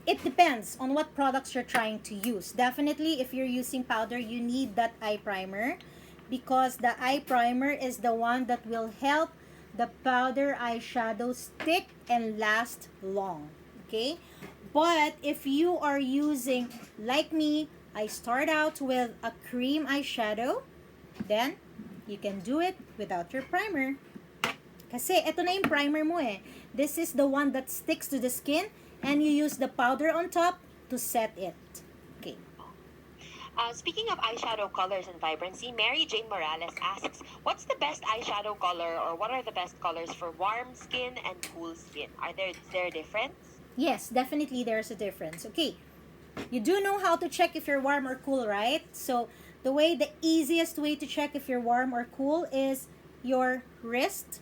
it depends on what products you're trying to use. Definitely, if you're using powder, you need that eye primer, because the eye primer is the one that will help the powder eyeshadow stick and last long. Okay, but if you are using, like me, I start out with a cream eyeshadow, then you can do it without your primer. Kasi ito na yung primer mo eh. This is the one that sticks to the skin, and you use the powder on top to set it. Okay. Speaking of eyeshadow colors and vibrancy, Mary Jane Morales asks, what's the best eyeshadow color, or what are the best colors for warm skin and cool skin? Is there a difference? Yes, definitely there's a difference. Okay. You do know how to check if you're warm or cool, right? So the easiest way to check if you're warm or cool is your wrist,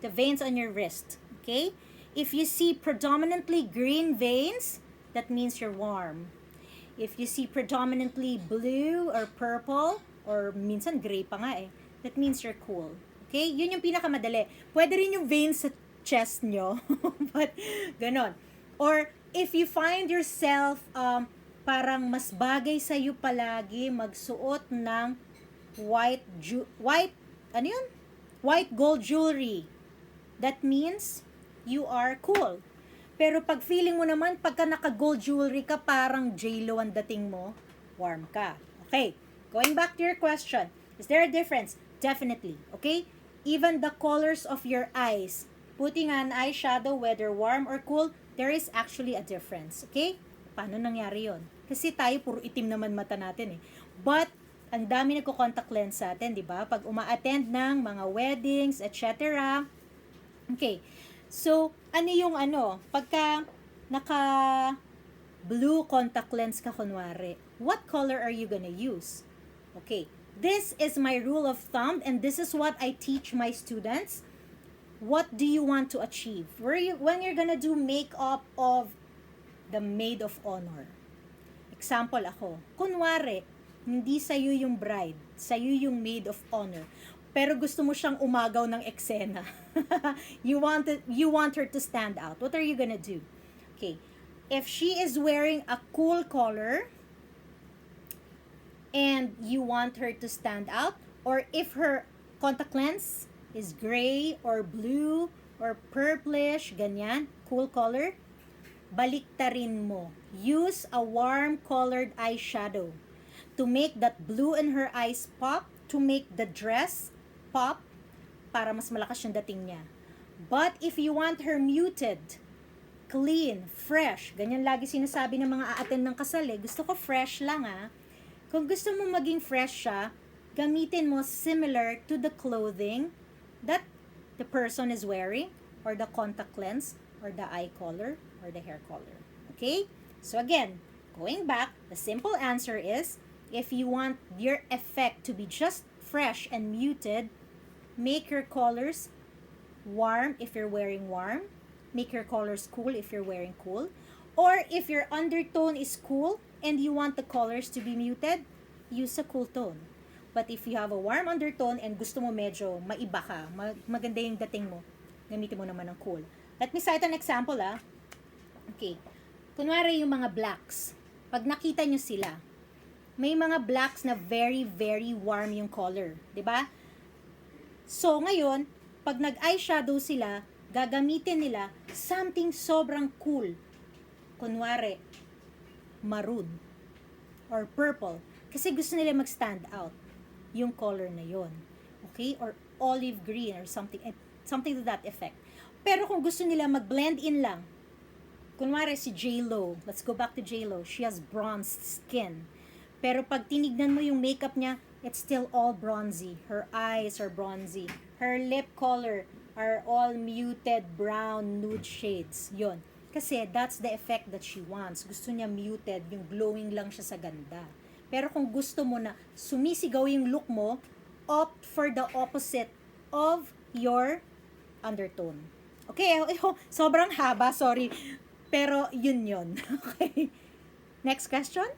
the veins on your wrist. Okay? If you see predominantly green veins, that means you're warm. If you see predominantly blue or purple, or minsan gray pa nga eh, that means you're cool. Okay? Yun yung pinakamadali. Pwede rin yung veins sa chest nyo. But, ganon. Or, if you find yourself, parang mas bagay sa'yo palagi magsuot ng white, ano yun? White gold jewelry. That means, you are cool. Pero pag feeling mo naman, pagka naka-gold jewelry ka, parang J-Lo ang dating mo, warm ka. Okay, going back to your question. Is there a difference? Definitely. Okay? Even the colors of your eyes, putting an eyeshadow, whether warm or cool, there is actually a difference. Okay? Paano nangyari yon? Kasi tayo, puro itim naman mata natin eh. But, ang dami nagko-contact lens sa atin, di ba? Pag uma-attend ng mga weddings, etc. Okay. So, ano yung pagka naka blue contact lens ka kunwari, what color are you gonna use? Okay, this is my rule of thumb and this is what I teach my students. What do you want to achieve? When you're gonna do makeup of the maid of honor. Example ako, kunwari, hindi sa'yo yung bride, sa'yo yung maid of honor. Pero gusto mo siyang umagaw ng eksena. you want her to stand out. What are you gonna do? Okay. If she is wearing a cool color and you want her to stand out, or if her contact lens is gray or blue or purplish, ganyan, cool color, baliktarin mo. Use a warm colored eyeshadow to make that blue in her eyes pop, to make the dress pop, para mas malakas yung dating niya. But if you want her muted, clean, fresh, ganyan lagi sinasabi ng mga a-attend ng kasal eh, gusto ko fresh lang ah. Kung gusto mo maging fresh siya, gamitin mo similar to the clothing that the person is wearing, or the contact lens, or the eye color, or the hair color. Okay? So again, going back, the simple answer is, if you want your effect to be just fresh and muted, make your colors warm if you're wearing warm. Make your colors cool if you're wearing cool. Or if your undertone is cool and you want the colors to be muted, use a cool tone. But if you have a warm undertone and gusto mo medyo maiba ka, maganda yung dating mo, gamitin mo naman ng cool. Let me cite an example ah. Okay. Kunwari yung mga blacks. Pag nakita nyo sila, may mga blacks na very, very warm yung color. 'Di ba? So, ngayon, pag nag-eyeshadow sila, gagamitin nila something sobrang cool. Kunwari, maroon or purple. Kasi gusto nila mag-stand out yung color na yon. Okay? Or olive green or something to that effect. Pero kung gusto nila mag-blend in lang, kunwari si J-Lo, let's go back to J-Lo, she has bronzed skin. Pero pag tinignan mo yung makeup niya, it's still all bronzy. Her eyes are bronzy. Her lip color are all muted brown nude shades. Yon. Kasi that's the effect that she wants. Gusto niya muted, yung glowing lang siya sa ganda. Pero kung gusto mo na sumisigaw yung look mo, opt for the opposite of your undertone. Okay, sobrang haba, sorry. Pero yun. Okay. Next question?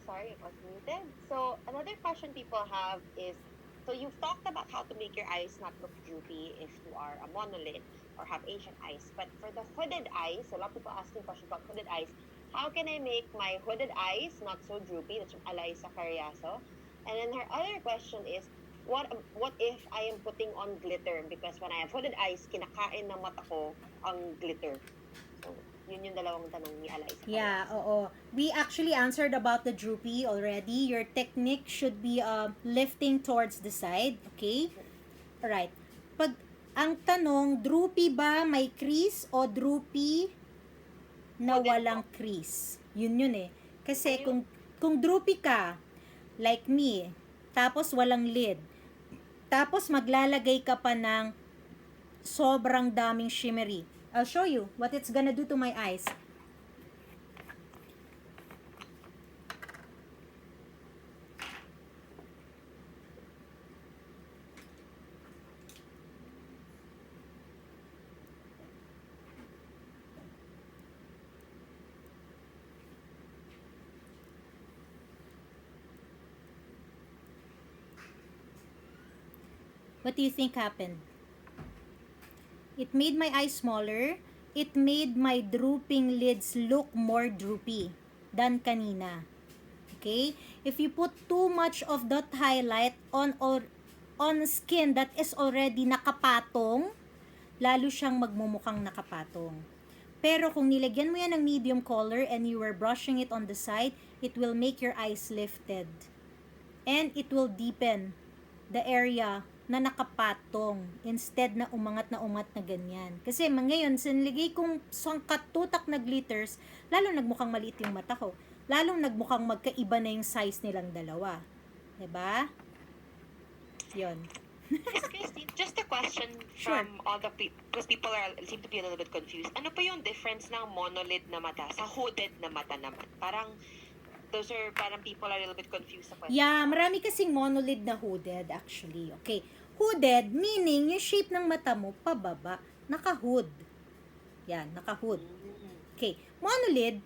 Sorry, it was muted. So another question people have is, so you've talked about how to make your eyes not look droopy if you are a monolid or have Asian eyes. But for the hooded eyes, a lot of people asking questions about hooded eyes. How can I make my hooded eyes not so droopy? That's from Alaysa Carriazo. And then her other question is, what if I am putting on glitter? Because when I have hooded eyes, kinakain ng mata ko ang glitter. So, yun yung dalawang tanong ni Alaysa. Yeah, oo. We actually answered about the droopy already. Your technique should be lifting towards the side. Okay? Alright. Pag ang tanong, droopy ba may crease o droopy na walang crease? Yun eh. Kasi kung droopy ka, like me, tapos walang lid, tapos maglalagay ka pa ng sobrang daming shimmery, I'll show you what it's gonna do to my eyes. What do you think happened? It made my eyes smaller. It made my drooping lids look more droopy than kanina. Okay? If you put too much of that highlight on skin that is already nakapatong, lalo siyang magmumukhang nakapatong. Pero kung nilagyan mo yan ng medium color and you were brushing it on the side, it will make your eyes lifted. And it will deepen the area na nakapatong instead na umangat na ganyan. Kasi ngayon, sinilagay kong sangkat tutak na glitters, lalo nagmukhang maliit yung mata ko. Lalong nagmukhang magkaiba na yung size nilang dalawa. 'Di ba? Yun. Miss Christine, just a question from all the people, because people seem to be a little bit confused. Ano pa yung difference ng monolid na mata sa hooded na mata naman? Parang, those are, parang people are a little bit confused sa question. Yeah, marami kasing monolid na hooded actually. Okay. Hooded, meaning yung shape ng mata mo pababa. Naka-hood. Yan, naka-hood. Okay. Monolid,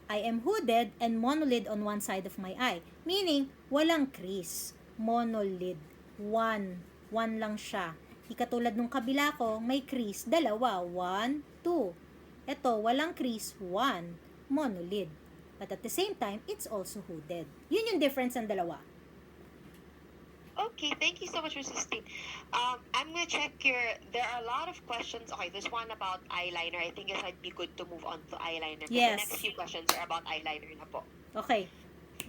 I am hooded and monolid on one side of my eye. Meaning, walang crease. Monolid. One lang siya. Di katulad nung kabila ko, may crease. Dalawa. 1, 2. Ito, walang crease. 1. Monolid. But at the same time, it's also hooded. Yun yung difference ng dalawa. Okay, thank you so much, Mrs. Christine. I'm gonna check there are a lot of questions. Okay, there's one about eyeliner. I think it might be good to move on to eyeliner. Yes. The next few questions are about eyeliner na po. Okay.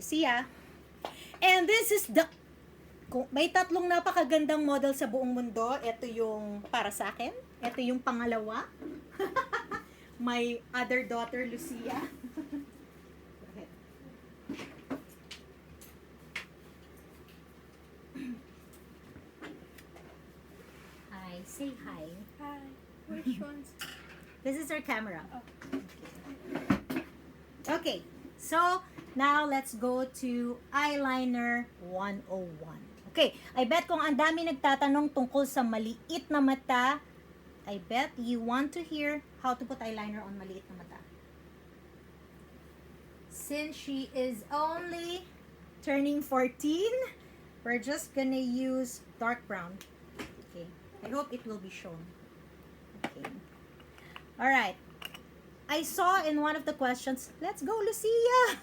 See ya. And this is may tatlong napakagandang model sa buong mundo. Ito yung para sa akin. Ito yung pangalawa. My other daughter, Lucia. Go ahead. Hi. Say hi. Hi. Which ones? This is our camera. Oh. Okay. So, now let's go to eyeliner 101. Okay, I bet kung ang dami nagtatanong tungkol sa maliit na mata, I bet you want to hear how to put eyeliner on maliit na mata. Since she is only turning 14, we're just gonna use dark brown. Okay, I hope it will be shown. Okay. Alright. I saw in one of the questions, let's go, Lucia!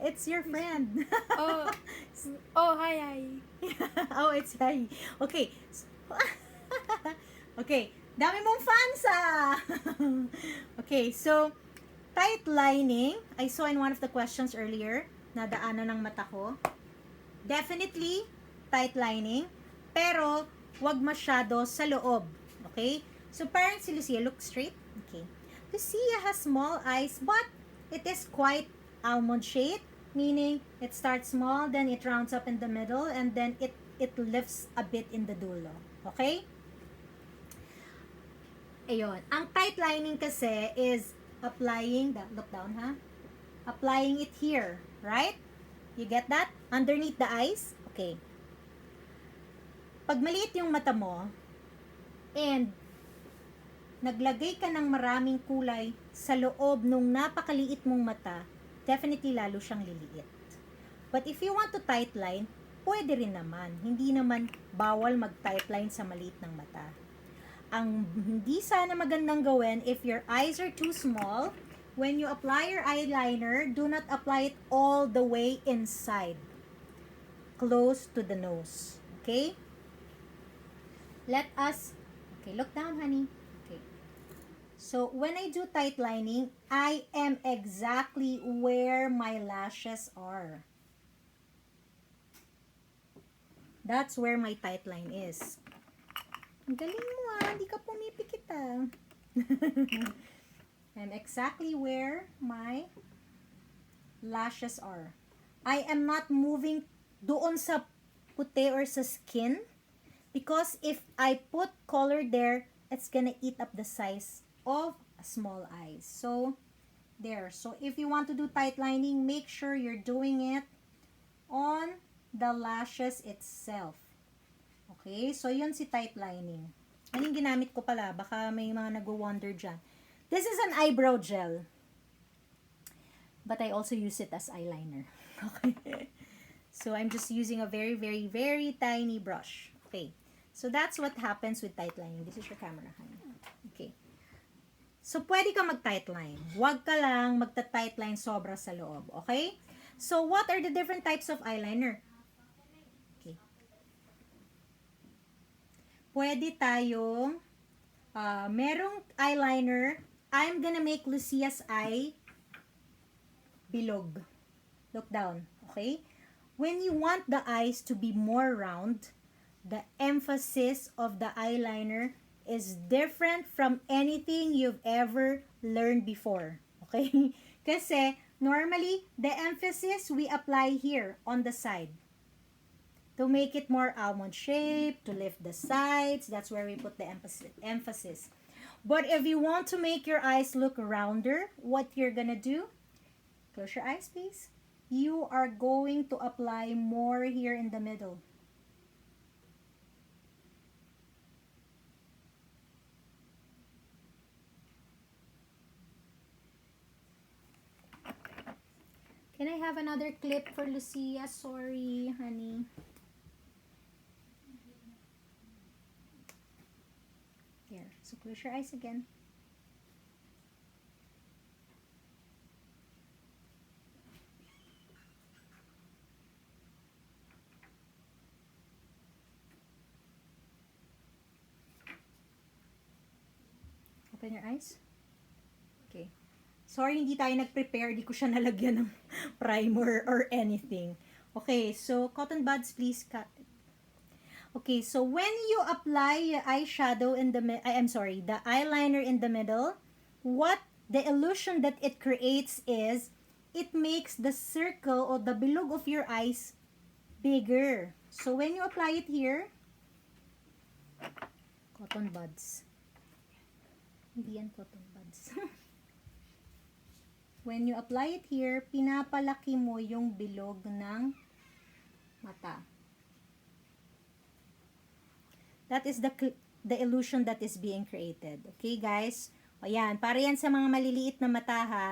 It's your friend. Hi. Oh, it's hi. Okay. Okay. Dami mong fans ah! Okay, so, tight lining. I saw in one of the questions earlier, nadaanan ng mata ko. Definitely, tight lining. Pero, wag masyado sa loob. Okay? So, parang si Lucia, look straight. Okay. Lucia has small eyes, but it is quite almond shaped, meaning it starts small, then it rounds up in the middle, and then it lifts a bit in the dulo. Okay? Ayun. Ang tight lining kasi is applying, look down ha? Applying it here, right? You get that? Underneath the eyes? Okay. Pag maliit yung mata mo, and naglagay ka ng maraming kulay sa loob nung napakaliit mong mata, definitely lalo siyang liliit. But if you want to tight line, pwede rin naman. Hindi naman bawal mag-tight line sa maliit ng mata. Ang hindi sana magandang gawin, if your eyes are too small, when you apply your eyeliner, do not apply it all the way inside. Close to the nose. Okay? Okay, look down, honey. So, when I do tight lining, I am exactly where my lashes are. That's where my tight line is. Ang galing mo ah, hindi ka pumipikit ah. I'm exactly where my lashes are. I am not moving doon sa puti or sa skin because if I put color there, it's gonna eat up the size of a small eyes. So, there. So, if you want to do tight lining, make sure you're doing it on the lashes itself. Okay? So, yun si tight lining. Anong ginamit ko pala? Baka may mga nag-wonder dyan. This is an eyebrow gel. But I also use it as eyeliner. Okay? So, I'm just using a very, very, very tiny brush. Okay. So that's what happens with tight lining. This is your camera, honey. Okay. So pwede ka mag-tight line. Huwag ka lang magta-tight line sobra sa loob. Okay? So what are the different types of eyeliner? Okay. Pwede tayong merong eyeliner. I'm gonna make Lucia's eye bilog. Look down. Okay? When you want the eyes to be more round, the emphasis of the eyeliner is different from anything you've ever learned before. Okay? Kasi, normally, the emphasis we apply here on the side. To make it more almond shape, to lift the sides, that's where we put the emphasis. But if you want to make your eyes look rounder, what you're gonna do, close your eyes, please. You are going to apply more here in the middle. Can I have another clip for Lucia? Sorry, honey. Here. So close your eyes again. Open your eyes. Okay. Sorry, hindi tayo nag-prepare. Di ko siya nalagyan ng primer or anything. Okay, so cotton buds, please cut. Okay, so when you apply eyeshadow in the the eyeliner in the middle, what the illusion that it creates is it makes the circle or the bilog of your eyes bigger. So when you apply it here, cotton buds. Hindi yan cotton buds. When you apply it here, pinapalaki mo yung bilog ng mata. That is the illusion that is being created. Okay, guys? O yan, para yan sa mga maliliit na mata, ha?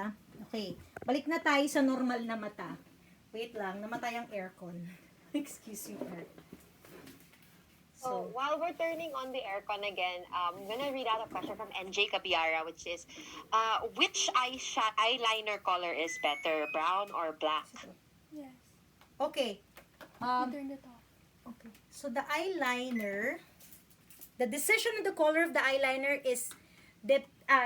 Okay, balik na tayo sa normal na mata. Wait lang, namatay ang aircon. Excuse me, aircon. So while we're turning on the aircon again, I'm gonna read out a question from NJ Capiara, which is, which eyeliner color is better, brown or black? Yes. Okay. You turn it off. Okay. So the eyeliner, the decision of the color of the eyeliner is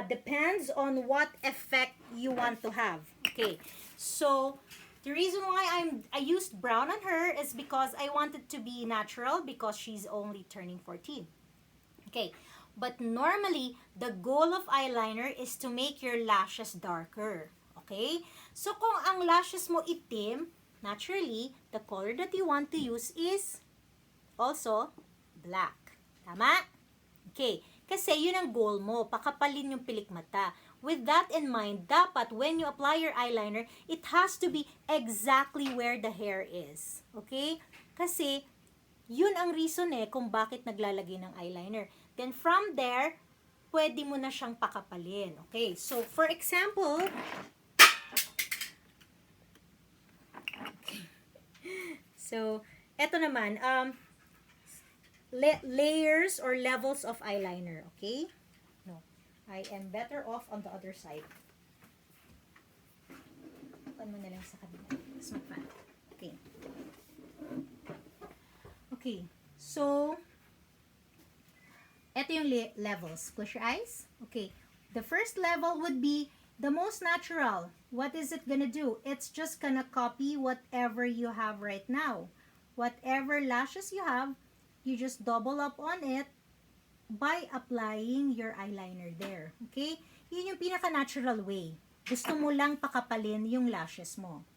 depends on what effect you want to have. Okay. So the reason why I used brown on her is because I wanted to be natural because she's only turning 14. Okay. But normally, the goal of eyeliner is to make your lashes darker. Okay? So kung ang lashes mo itim, naturally, the color that you want to use is also black. Tama? Okay. Kasi yun ang goal mo, pakapalin yung pilik mata. With that in mind, dapat when you apply your eyeliner, it has to be exactly where the hair is. Okay? Kasi, yun ang reason kung bakit naglalagay ng eyeliner. Then from there, pwede mo na siyang pakapalin. Okay? So, for example, so, eto naman, layers or levels of eyeliner. Okay? I am better off on the other side. Tukan mo na lang sa kabila. Mas mapa. Okay. Okay. So, ito yung levels. Close your eyes. Okay. The first level would be the most natural. What is it gonna do? It's just gonna copy whatever you have right now. Whatever lashes you have, you just double up on it by applying your eyeliner there. Okay? Yun yung pinaka-natural way. Gusto mo lang pakapalin yung lashes mo.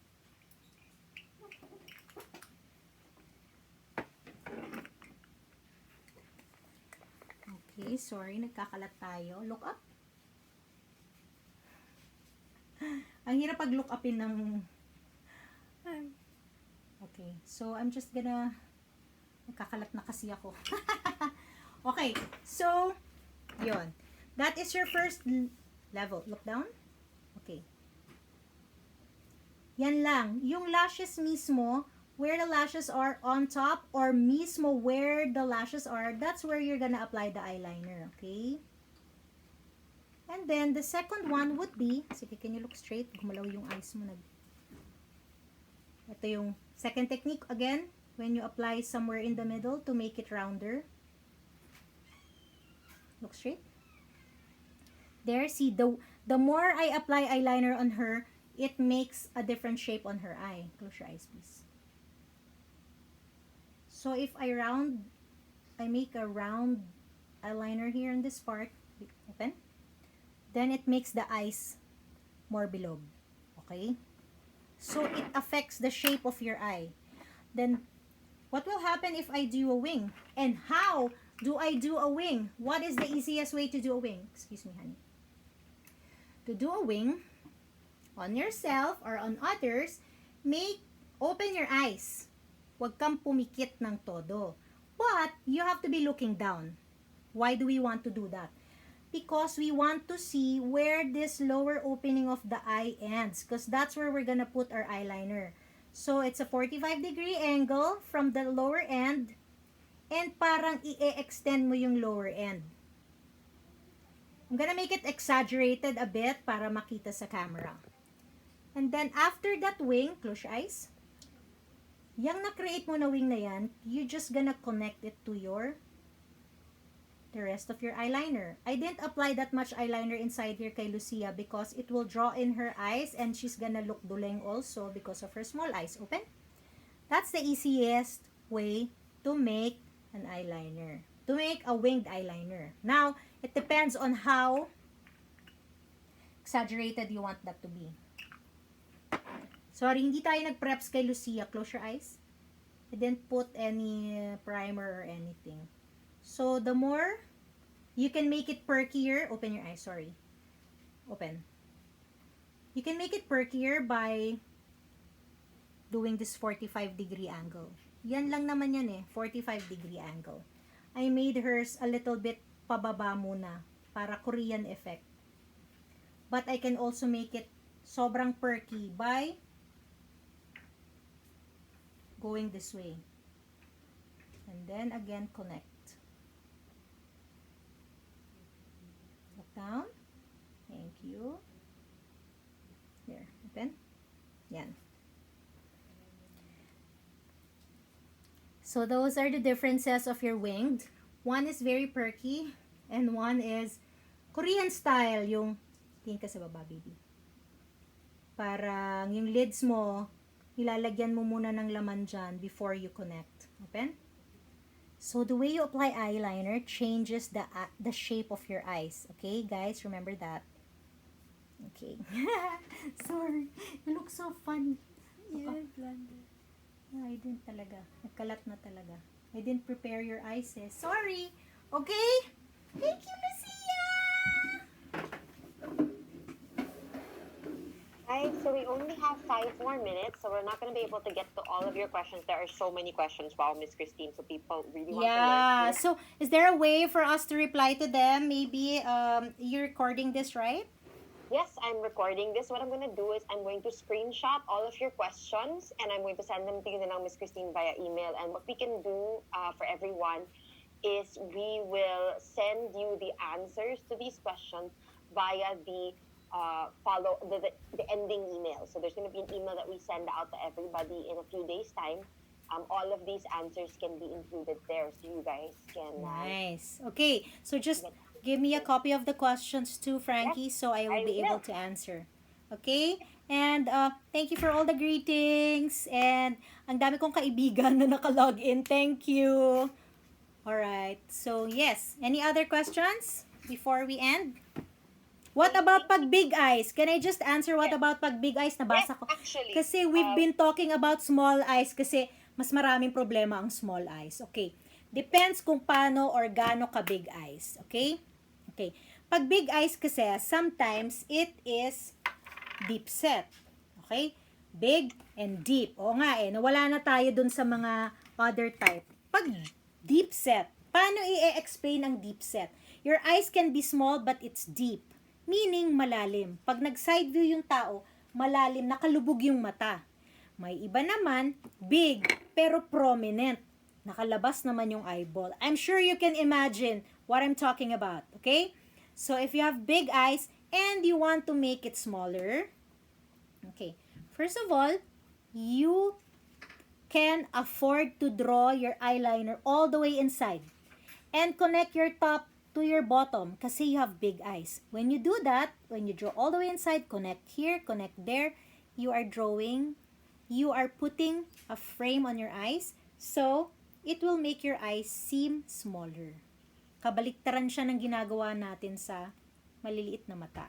Okay, sorry, nagkakalat tayo. Look up. Ang hirap pag look upin ng... Okay, so I'm just gonna... Nagkakalat na kasi ako. Okay, so, yun. That is your first level. Look down. Okay. Yan lang. Yung lashes mismo, where the lashes are on top or mismo where the lashes are, that's where you're gonna apply the eyeliner, okay? And then, the second one would be, sige, can you look straight? Gumalaw yung eyes mo. Ito yung second technique again, when you apply somewhere in the middle to make it rounder. Look straight. There, see, the more I apply eyeliner on her, it makes a different shape on her eye. Close your eyes, please. So if I make a round eyeliner here in this part, open, then it makes the eyes more bilog. Okay? So it affects the shape of your eye. Then, what will happen if I do a wing? And how do I do a wing? What is the easiest way to do a wing? Excuse me, honey. To do a wing on yourself or on others, open your eyes. Huwag kang pumikit ng todo. But, you have to be looking down. Why do we want to do that? Because we want to see where this lower opening of the eye ends. Because that's where we're gonna put our eyeliner. So, it's a 45-degree angle from the lower end. And parang i-extend mo yung lower end. I'm gonna make it exaggerated a bit para makita sa camera. And then, after that wing, close your eyes. Yang na-create mo na wing na yan, you just gonna connect it to the rest of your eyeliner. I didn't apply that much eyeliner inside here kay Lucia because it will draw in her eyes and she's gonna look duleng also because of her small eyes. Open? That's the easiest way to make an eyeliner. To make a winged eyeliner. Now, it depends on how exaggerated you want that to be. Sorry, hindi tayo nag-preps kay Lucia. Close your eyes. I didn't put any primer or anything. So, the more you can make it perkier, open your eyes, sorry. Open. You can make it perkier by doing this 45-degree angle. Yan lang naman yan 45-degree angle. I made hers a little bit pababa muna para Korean effect. But I can also make it sobrang perky by going this way. And then again, connect. Look down. Thank you. There, open. Yan. So those are the differences of your winged. One is very perky and one is Korean style, yung tingin ka sa baba, baby. Parang yung lids mo, ilalagyan mo muna ng laman dyan before you connect. Open? So, the way you apply eyeliner changes the shape of your eyes. Okay, guys? Remember that. Okay. Sorry. You look so funny. Yeah, blender. Yeah, I didn't talaga. Nagkalat na talaga. I didn't prepare your eyes Sorry. Okay? Thank you, Lucia! Right, so we only have 5 more minutes, so we're not going to be able to get to all of your questions. There are so many questions. Wow, Miss Christine, so people really want to know. Yeah, so is there a way for us to reply to them? Maybe you're recording this, right? Yes, I'm recording this. What I'm going to do is I'm going to screenshot all of your questions and I'm going to send them to you now, Miss Christine, via email. And what we can do for everyone is we will send you the answers to these questions via the ending email. So there's going to be an email that we send out to everybody in a few days' time. All of these answers can be included there, so you guys can. Nice. Okay, so just give me a copy of the questions too, Frankie, so I will be able to answer. Okay? And thank you for all the greetings. And ang dami kong kaibigan na nakalog in. Thank you. Alright. So, yes. Any other questions before we end? What about pag big eyes? Can I just answer what about pag big eyes? Nabasa ko. Actually, Kasi we've been talking about small eyes kasi mas maraming problema ang small eyes. Okay. Depends kung paano or gaano ka big eyes. Okay? Okay. Pag big eyes kasi, sometimes it is deep set. Okay? Big and deep. O nga nawala na tayo dun sa mga other type. Pag deep set, paano i-explain ang deep set? Your eyes can be small but it's deep. Meaning malalim. Pag nag-side view yung tao, malalim, nakalubog yung mata. May iba naman, big, pero prominent. Nakalabas naman yung eyeball. I'm sure you can imagine what I'm talking about, okay? So, if you have big eyes and you want to make it smaller, okay, first of all, you can afford to draw your eyeliner all the way inside and connect your top to your bottom kasi you have big eyes. When you do that, when you draw all the way inside, connect here, connect there, you are putting a frame on your eyes, so it will make your eyes seem smaller. Kabaliktaran siya ng ginagawa natin sa maliliit na mata.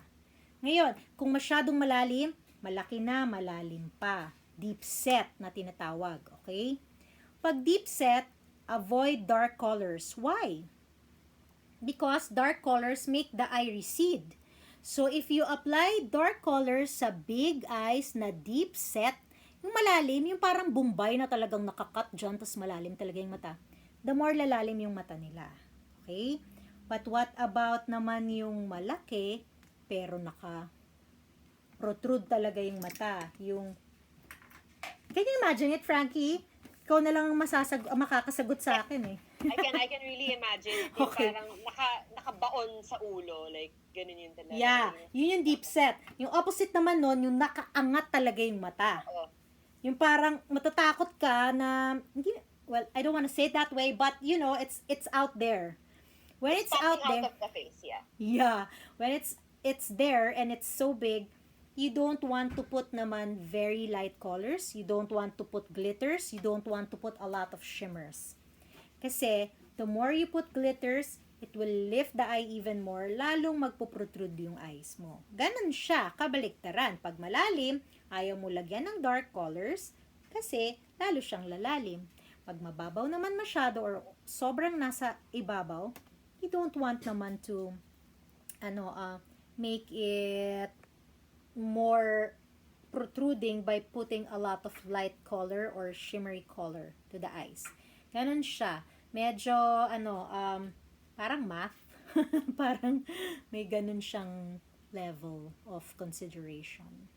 Ngayon, kung masyadong malalim, malaki na, malalim pa. Deep set na tinatawag, okay? Pag deep set, avoid dark colors. Why? Because dark colors make the eye recede. So, if you apply dark colors sa big eyes na deep set, yung malalim, yung parang Bombay na talagang nakakat dyan, tapos malalim talaga yung mata, the more lalalim yung mata nila. Okay? But what about naman yung malaki, pero protrude talaga yung mata. Can you imagine it, Frankie? Ikaw na lang ang makakasagot sa akin eh. I can really imagine yung Okay. parang nakabaon sa ulo, like ganun yun talaga. Yeah, yun yung deep set. Yung opposite naman nun, yung nakaangat talaga yung mata. Oo. Yung parang matatakot ka na, well, I don't want to say it that way, but you know, it's out there. When it's out Popping there, out of the face, yeah. yeah, when it's there and it's so big, you don't want to put naman very light colors, you don't want to put glitters, you don't want to put a lot of shimmers. Kasi, the more you put glitters, it will lift the eye even more, lalong magpo-protrude yung eyes mo. Ganon siya, kabaliktaran. Pag malalim, ayaw mo lagyan ng dark colors, kasi lalo siyang lalalim. Pag mababaw naman masyado or sobrang nasa ibabaw, you don't want naman to make it more protruding by putting a lot of light color or shimmery color to the eyes. Ganon siya. Medyo, parang math. Parang may ganon siyang level of consideration.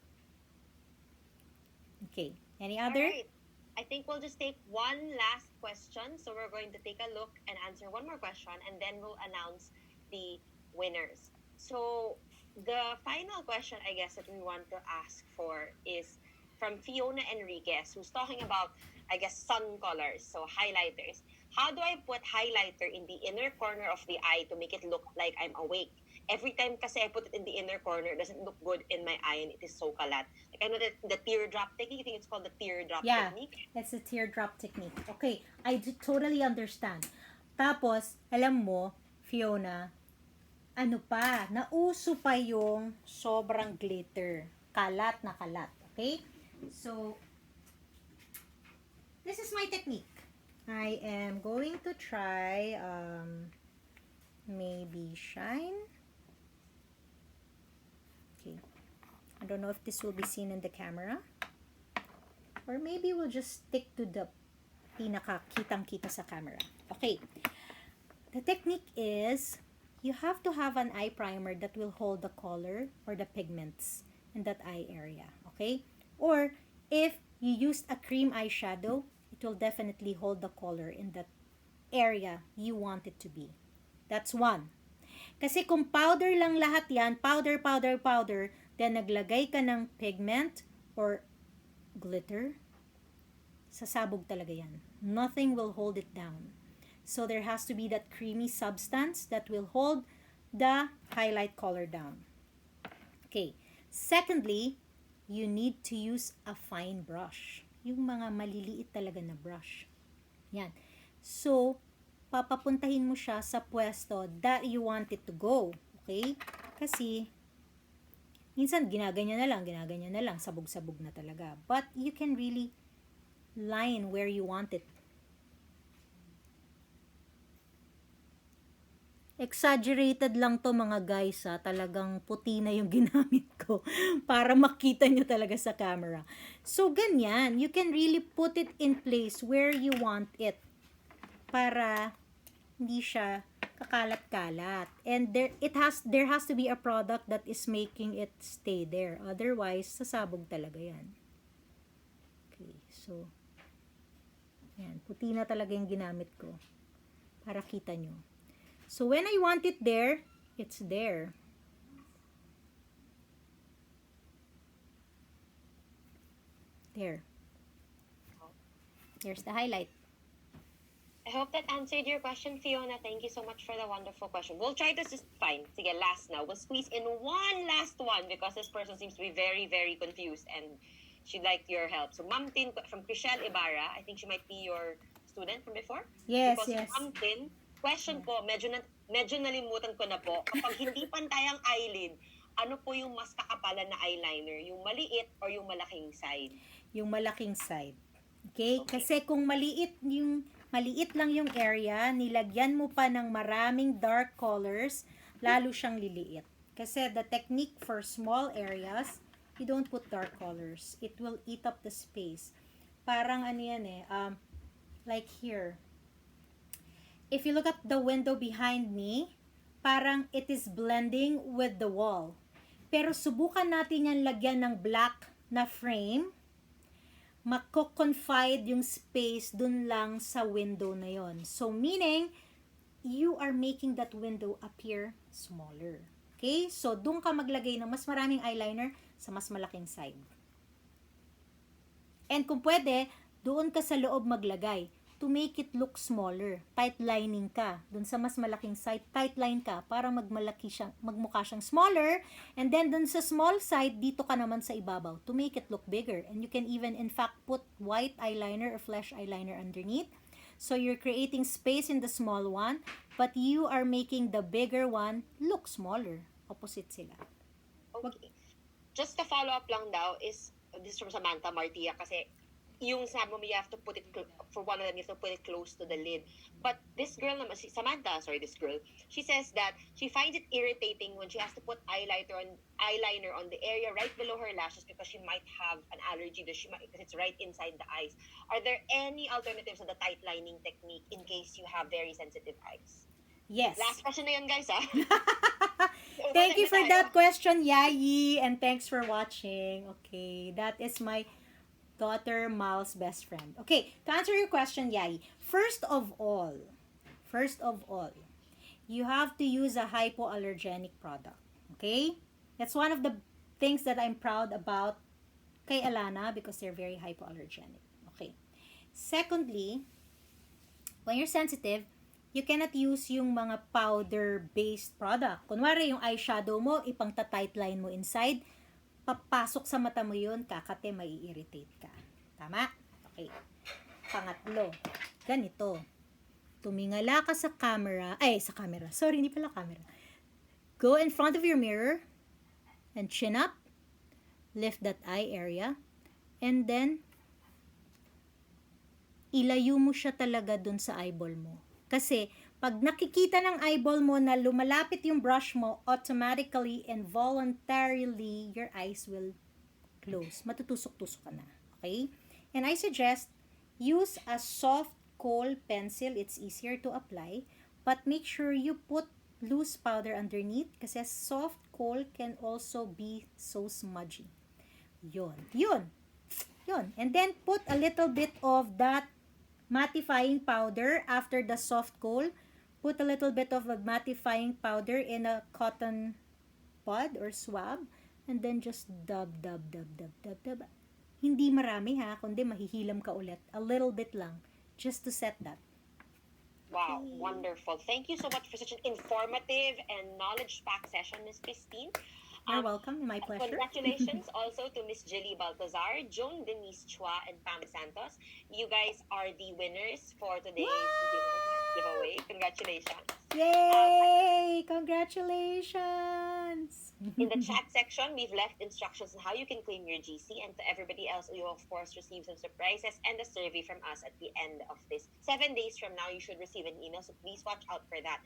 Okay. Any other? Alright. I think we'll just take one last question. So we're going to take a look and answer one more question, and then we'll announce the winners. So the final question, I guess, that we want to ask for is from Fiona Enriquez, who's talking about, I guess, sun colors, so highlighters. How do I put highlighter in the inner corner of the eye to make it look like I'm awake? Every time kasi I put it in the inner corner, it doesn't look good in my eye and it is so kalat. Like, I know that the teardrop technique, I think it's called the teardrop technique. It's a teardrop technique. Okay, I totally understand. Tapos, alam mo, Fiona, nauso pa yung sobrang glitter. Kalat na kalat. Okay? So, this is my technique. I am going to try, maybe shine. Okay. I don't know if this will be seen in the camera. Or maybe we'll just stick to the pinaka-kitang-kita sa camera. Okay. The technique is, you have to have an eye primer that will hold the color or the pigments in that eye area. Okay? Or, if you used a cream eyeshadow, it will definitely hold the color in that area you want it to be. That's one. Kasi kung powder lang lahat yan, powder, then naglagay ka ng pigment or glitter, sasabog talaga yan. Nothing will hold it down. So there has to be that creamy substance that will hold the highlight color down. Okay. Secondly, you need to use a fine brush. Yung mga maliliit talaga na brush. Yan. So, papapuntahin mo siya sa pwesto that you want it to go. Okay? Kasi, minsan ginaganyan na lang, sabog-sabog na talaga. But, you can really line where you want it. Exaggerated lang to mga guys ha. Talagang puti na yung ginamit ko para makita nyo talaga sa camera. So, ganyan. You can really put it in place where you want it para hindi siya kakalat-kalat. And there has to be a product that is making it stay there. Otherwise, sasabog talaga yan. Okay. So, yan. Puti na talaga yung ginamit ko. Para kita nyo. So, when I want it there, it's there. There. Here's the highlight. I hope that answered your question, Fiona. Thank you so much for the wonderful question. We'll try to just fine. Sige, last now. We'll squeeze in one last one because this person seems to be very, very confused and she'd like your help. So, Ma'am Tin from Chriselle Ibarra, I think she might be your student from before. Yes, because yes. Ma'am Tin, question po, medyo nalimutan ko na po. Kapag hindi pantay ang eyelid, ano po yung mas kakapalan na eyeliner? Yung maliit or yung malaking side? Yung malaking side. Okay? Kasi kung maliit lang yung area, nilagyan mo pa ng maraming dark colors, lalo siyang liliit. Kasi the technique for small areas, you don't put dark colors. It will eat up the space. Parang ano yan like here. If you look at the window behind me, parang it is blending with the wall. Pero subukan natin yan lagyan ng black na frame, mako-confide yung space dun lang sa window na yon. So, meaning, you are making that window appear smaller. Okay? So, dun ka maglagay ng mas maraming eyeliner sa mas malaking side. And kung pwede, doon ka sa loob maglagay to make it look smaller. Tight lining ka. Dun sa mas malaking side, tight line ka para magmukha siyang smaller. And then dun sa small side, dito ka naman sa ibabaw to make it look bigger. And you can even, in fact, put white eyeliner or flesh eyeliner underneath. So you're creating space in the small one, but you are making the bigger one look smaller. Opposite sila. Okay. Just to follow up lang daw is, this from Samantha Martia kasi yung sabi mo, you have to put it, for one of them, you have to put it close to the lid. But this girl naman, this girl, she says that she finds it irritating when she has to put eyeliner on the area right below her lashes because she might have an allergy because it's right inside the eyes. Are there any alternatives to the tight lining technique in case you have very sensitive eyes? Yes. Last question na yun, guys, ha? Thank you for that question, Yayi, and thanks for watching. Okay, that is my daughter Mal's best friend. Okay, to answer your question, Yayi, first of all, you have to use a hypoallergenic product. Okay? That's one of the things that I'm proud about kay Ellana because they're very hypoallergenic. Okay. Secondly, when you're sensitive, you cannot use yung mga powder-based product. Kunwari, yung eyeshadow mo, ipang tight line mo inside, papasok sa mata mo yun, kakate, mai-irritate ka. Tama? Okay. Pangatlo, ganito. Tumingala ka sa camera. Sorry, hindi pala camera. Go in front of your mirror and chin up. Lift that eye area. And then, ilayo mo siya talaga dun sa eyeball mo. Kasi, pag nakikita ng eyeball mo na lumalapit yung brush mo, automatically and voluntarily, your eyes will close. Matutusok-tusok ka na. Okay? And I suggest, use a soft kohl pencil. It's easier to apply. But make sure you put loose powder underneath kasi soft kohl can also be so smudgy. Yun. And then, put a little bit of that mattifying powder after the soft kohl. Put a little bit of a mattifying powder in a cotton pod or swab and then just dab. Hindi marami ha, kundi mahihilam ka ulit. A little bit lang, just to set that. Wow, wonderful. Thank you so much for such an informative and knowledge-packed session, Ms. Christine. You're welcome. My pleasure. Congratulations also to Miss Jilly Baltazar, Joan Denise Chua, and Pam Santos. You guys are the winners for today's giveaway. Congratulations. Yay! Congratulations! In the chat section, we've left instructions on how you can claim your GC, and to everybody else, you will of course receive some surprises and a survey from us at the end of this. 7 days from now, you should receive an email, so please watch out for that.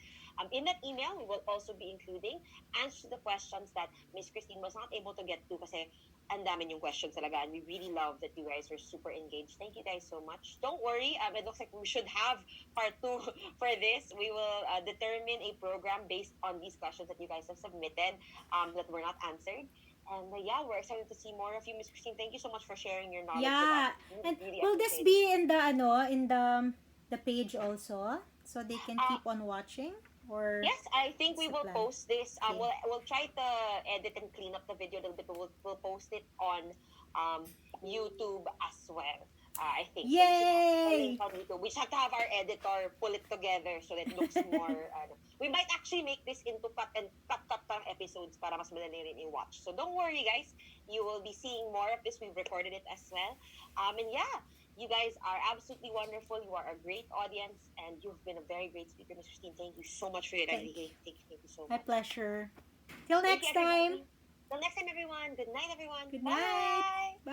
In that email, we will also be including answers to the questions that Miss Christine was not able to get to kasi ang dami yung questions talaga, and we really love that you guys are super engaged. Thank you guys so much. Don't worry, it looks like we should have part 2 for this. We will determine a program based on these questions that you guys have submitted that were not answered. And yeah, we're excited to see more of you, Miss Christine. Thank you so much for sharing your knowledge with us. Yeah. We And really will this appreciate it. be in the in the page also, so they can Uh, keep on watching, or yes, I think what's we the will plan? post this. Okay. We'll try to edit and clean up the video a little bit, but we'll post it on YouTube as well. I think so. We should have a link Yay! on YouTube. We just have to have our editor pull it together so that it looks more. We might actually make this into cut parang episodes para mas madali rin i-watch. So don't worry, guys. You will be seeing more of this. We've recorded it as well. And yeah, you guys are absolutely wonderful. You are a great audience, and you've been a very great speaker, Miss Christine. Thank you so much for your time. Thank you. Thank you so My much. pleasure. Till Thank you, next time. everybody. Till next time, everyone. Good night, everyone. Good night. Bye. Bye.